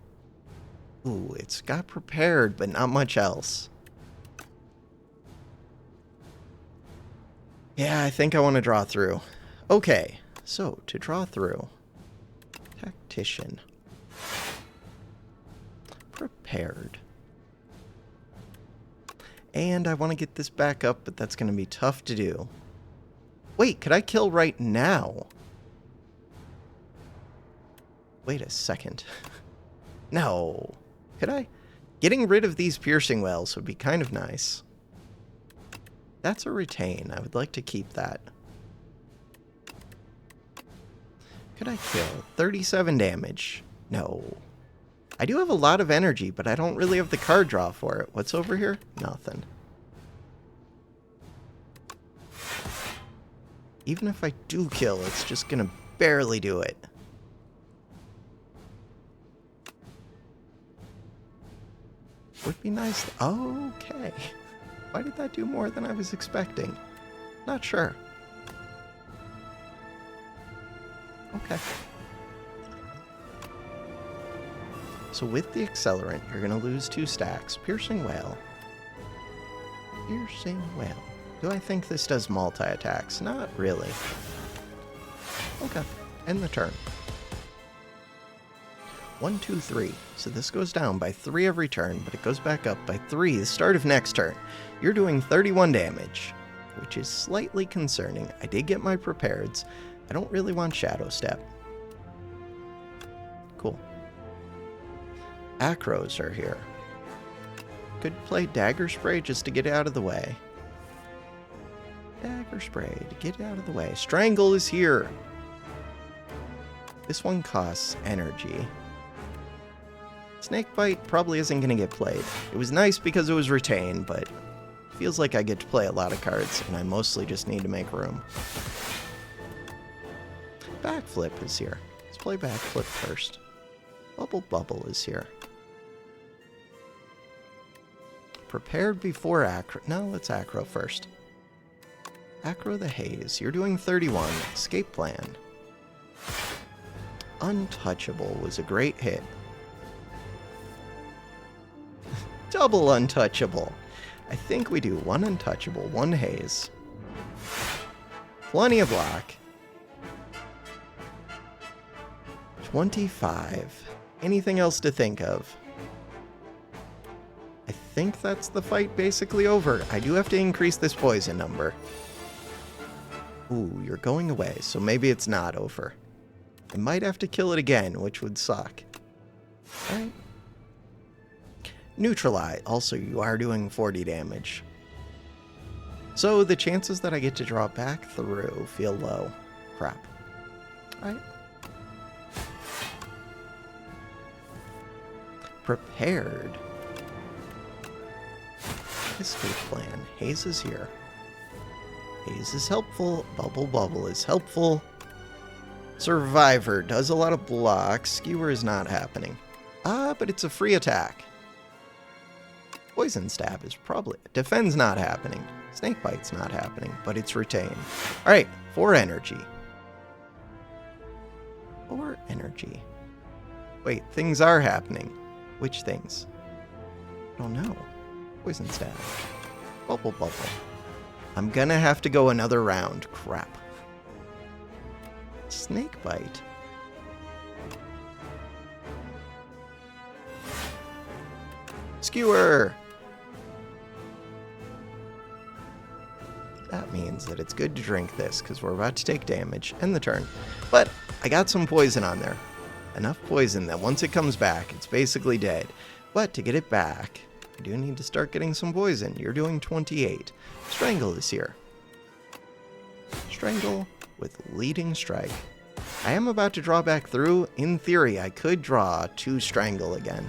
Ooh, it's got prepared, but not much else. Yeah, I think I want to draw through. Okay, so to draw through. Tactician. Prepared. And I want to get this back up, but that's going to be tough to do. Wait, could I kill right now? Wait a second. No. Could I? Getting rid of these piercing wails would be kind of nice. That's a retain. I would like to keep that. Could I kill? 37 damage. No. I do have a lot of energy, but I don't really have the card draw for it. What's over here? Nothing. Even if I do kill, it's just gonna barely do it. Would be nice. Okay. Why did that do more than I was expecting? Not sure. Okay. So with the Accelerant, you're going to lose 2 stacks. Piercing Wail. Piercing Wail. Do I think this does multi-attacks? Not really. Okay. End the turn. 1, 2, 3. So this goes down by 3 every turn, but it goes back up by 3 the start of next turn. You're doing 31 damage, which is slightly concerning. I did get my prepareds. I don't really want Shadow Step. Cool. Acros are here. Could play Dagger Spray just to get out of the way. Dagger Spray to get out of the way. Strangle is here. This one costs energy. Snakebite probably isn't going to get played. It was nice because it was retained, but feels like I get to play a lot of cards, and I mostly just need to make room. Backflip is here. Let's play Backflip first. Bubble Bubble is here. Prepared before Acro. No, let's Acro first. Acro the Haze. You're doing 31. Escape plan. Untouchable was a great hit. Double untouchable. I think we do 1 untouchable, 1 haze. Plenty of block. 25. Anything else to think of? I think that's the fight basically over. I do have to increase this poison number. Ooh, you're going away, so maybe it's not over. I might have to kill it again, which would suck. Alright. Neutralize. Also, you are doing 40 damage. So the chances that I get to draw back through feel low. Crap. Alright. Prepared. Escape plan. Haze is here. Haze is helpful. Bubble Bubble is helpful. Survivor does a lot of blocks. Skewer is not happening. But it's a free attack. Poison Stab is probably... Defend's not happening. Snake Bite's not happening, but it's retained. Alright, 4 energy. 4 energy. Wait, things are happening. Which things? I don't know. Poison Stab. Bubble Bubble. I'm gonna have to go another round. Crap. Snake Bite. Skewer! That means that it's good to drink this, because we're about to take damage, end the turn. But I got some poison on there. Enough poison that once it comes back, it's basically dead. But to get it back, I do need to start getting some poison. You're doing 28. Strangle is here. Strangle with Leading Strike. I am about to draw back through. In theory, I could draw 2 Strangle again.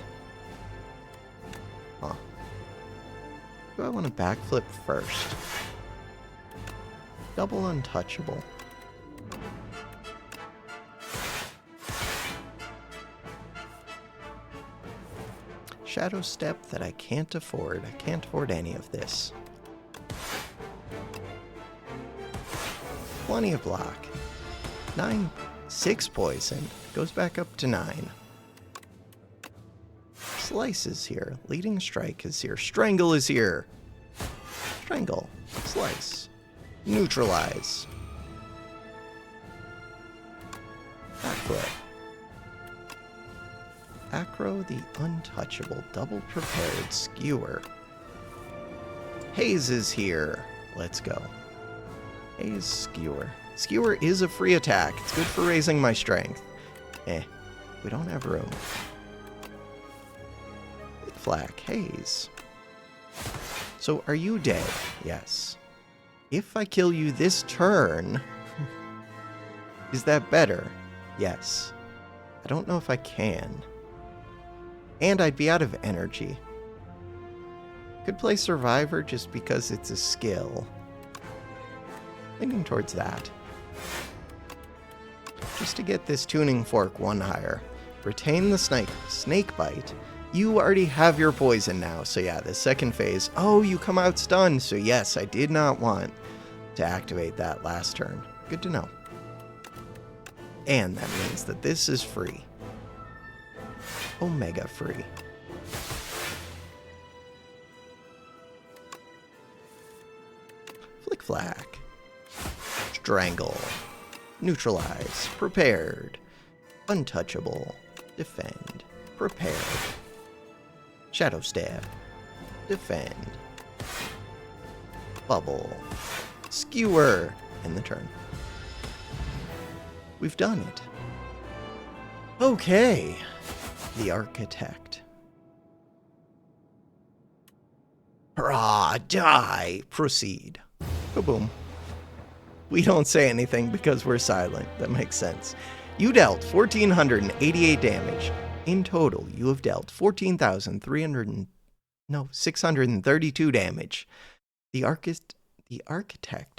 Huh. Do I want to backflip first? Double untouchable. Shadow Step that I can't afford. I can't afford any of this. Plenty of block. 6 poison. Goes back up to 9. Slice is here. Leading Strike is here. Strangle is here. Strangle. Slice. Neutralize. Backflip. Acro the Untouchable. Double Prepared. Skewer. Haze is here. Let's go. Haze, Skewer. Skewer is a free attack. It's good for raising my strength. We don't have room. Flak, Haze. So are you dead? Yes. If I kill you this turn, is that better? Yes. I don't know if I can. And I'd be out of energy. Could play Survivor just because it's a skill. Thinking towards that. Just to get this tuning fork 1 higher. Retain the snake bite. You already have your poison now, so yeah, the second phase. Oh, you come out stunned, so yes, I did not want to activate that last turn. Good to know. And that means that this is free. Omega free. Flick Flack. Strangle. Neutralize. Prepared. Untouchable. Defend. Prepared. Shadow Stab. Defend. Bubble. Skewer. End the turn. We've done it. Okay. The Architect. Hurrah! Die! Proceed. Kaboom. We don't say anything because we're silent. That makes sense. You dealt 1,488 damage. In total, you have dealt 632 damage. The Architect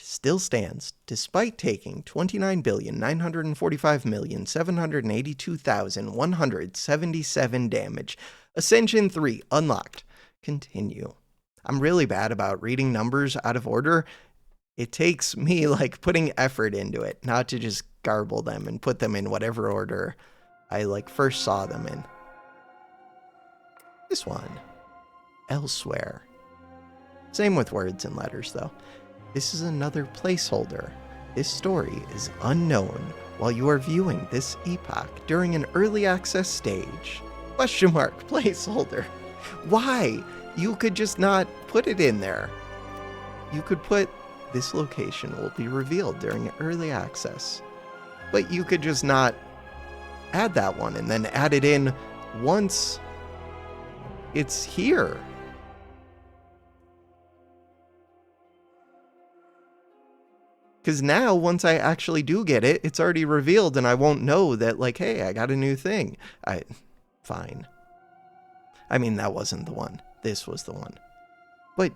still stands, despite taking 29,945,782,177 damage. Ascension 3 unlocked. Continue. I'm really bad about reading numbers out of order. It takes me like putting effort into it, not to just garble them and put them in whatever order I like first saw them in. This one. Elsewhere. Same with words and letters though. This is another placeholder. This story is unknown while you are viewing this epoch during an early access stage. Question mark, placeholder. Why? You could just not put it in there. You could put this location will be revealed during early access. But you could just not add that one and then add it in once it's here. Because now, once I actually do get it, it's already revealed and I won't know that, like, hey, I got a new thing. Fine. I mean, that wasn't the one. This was the one. But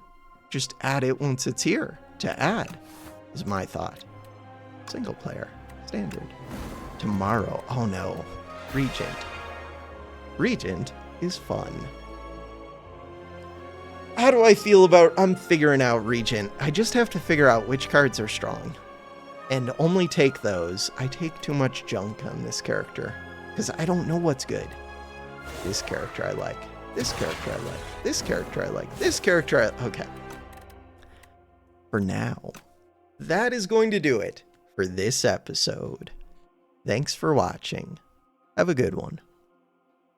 just add it once it's here. To add, is my thought. Single player. Standard. Tomorrow. Oh no. Regent. Regent is fun. How do I feel about... I'm figuring out Regent. I just have to figure out which cards are strong. And only take those. I take too much junk on this character. Because I don't know what's good. This character I like. This character I like. This character I like. This character I... Okay. For now, that is going to do it for this episode. Thanks for watching. Have a good one.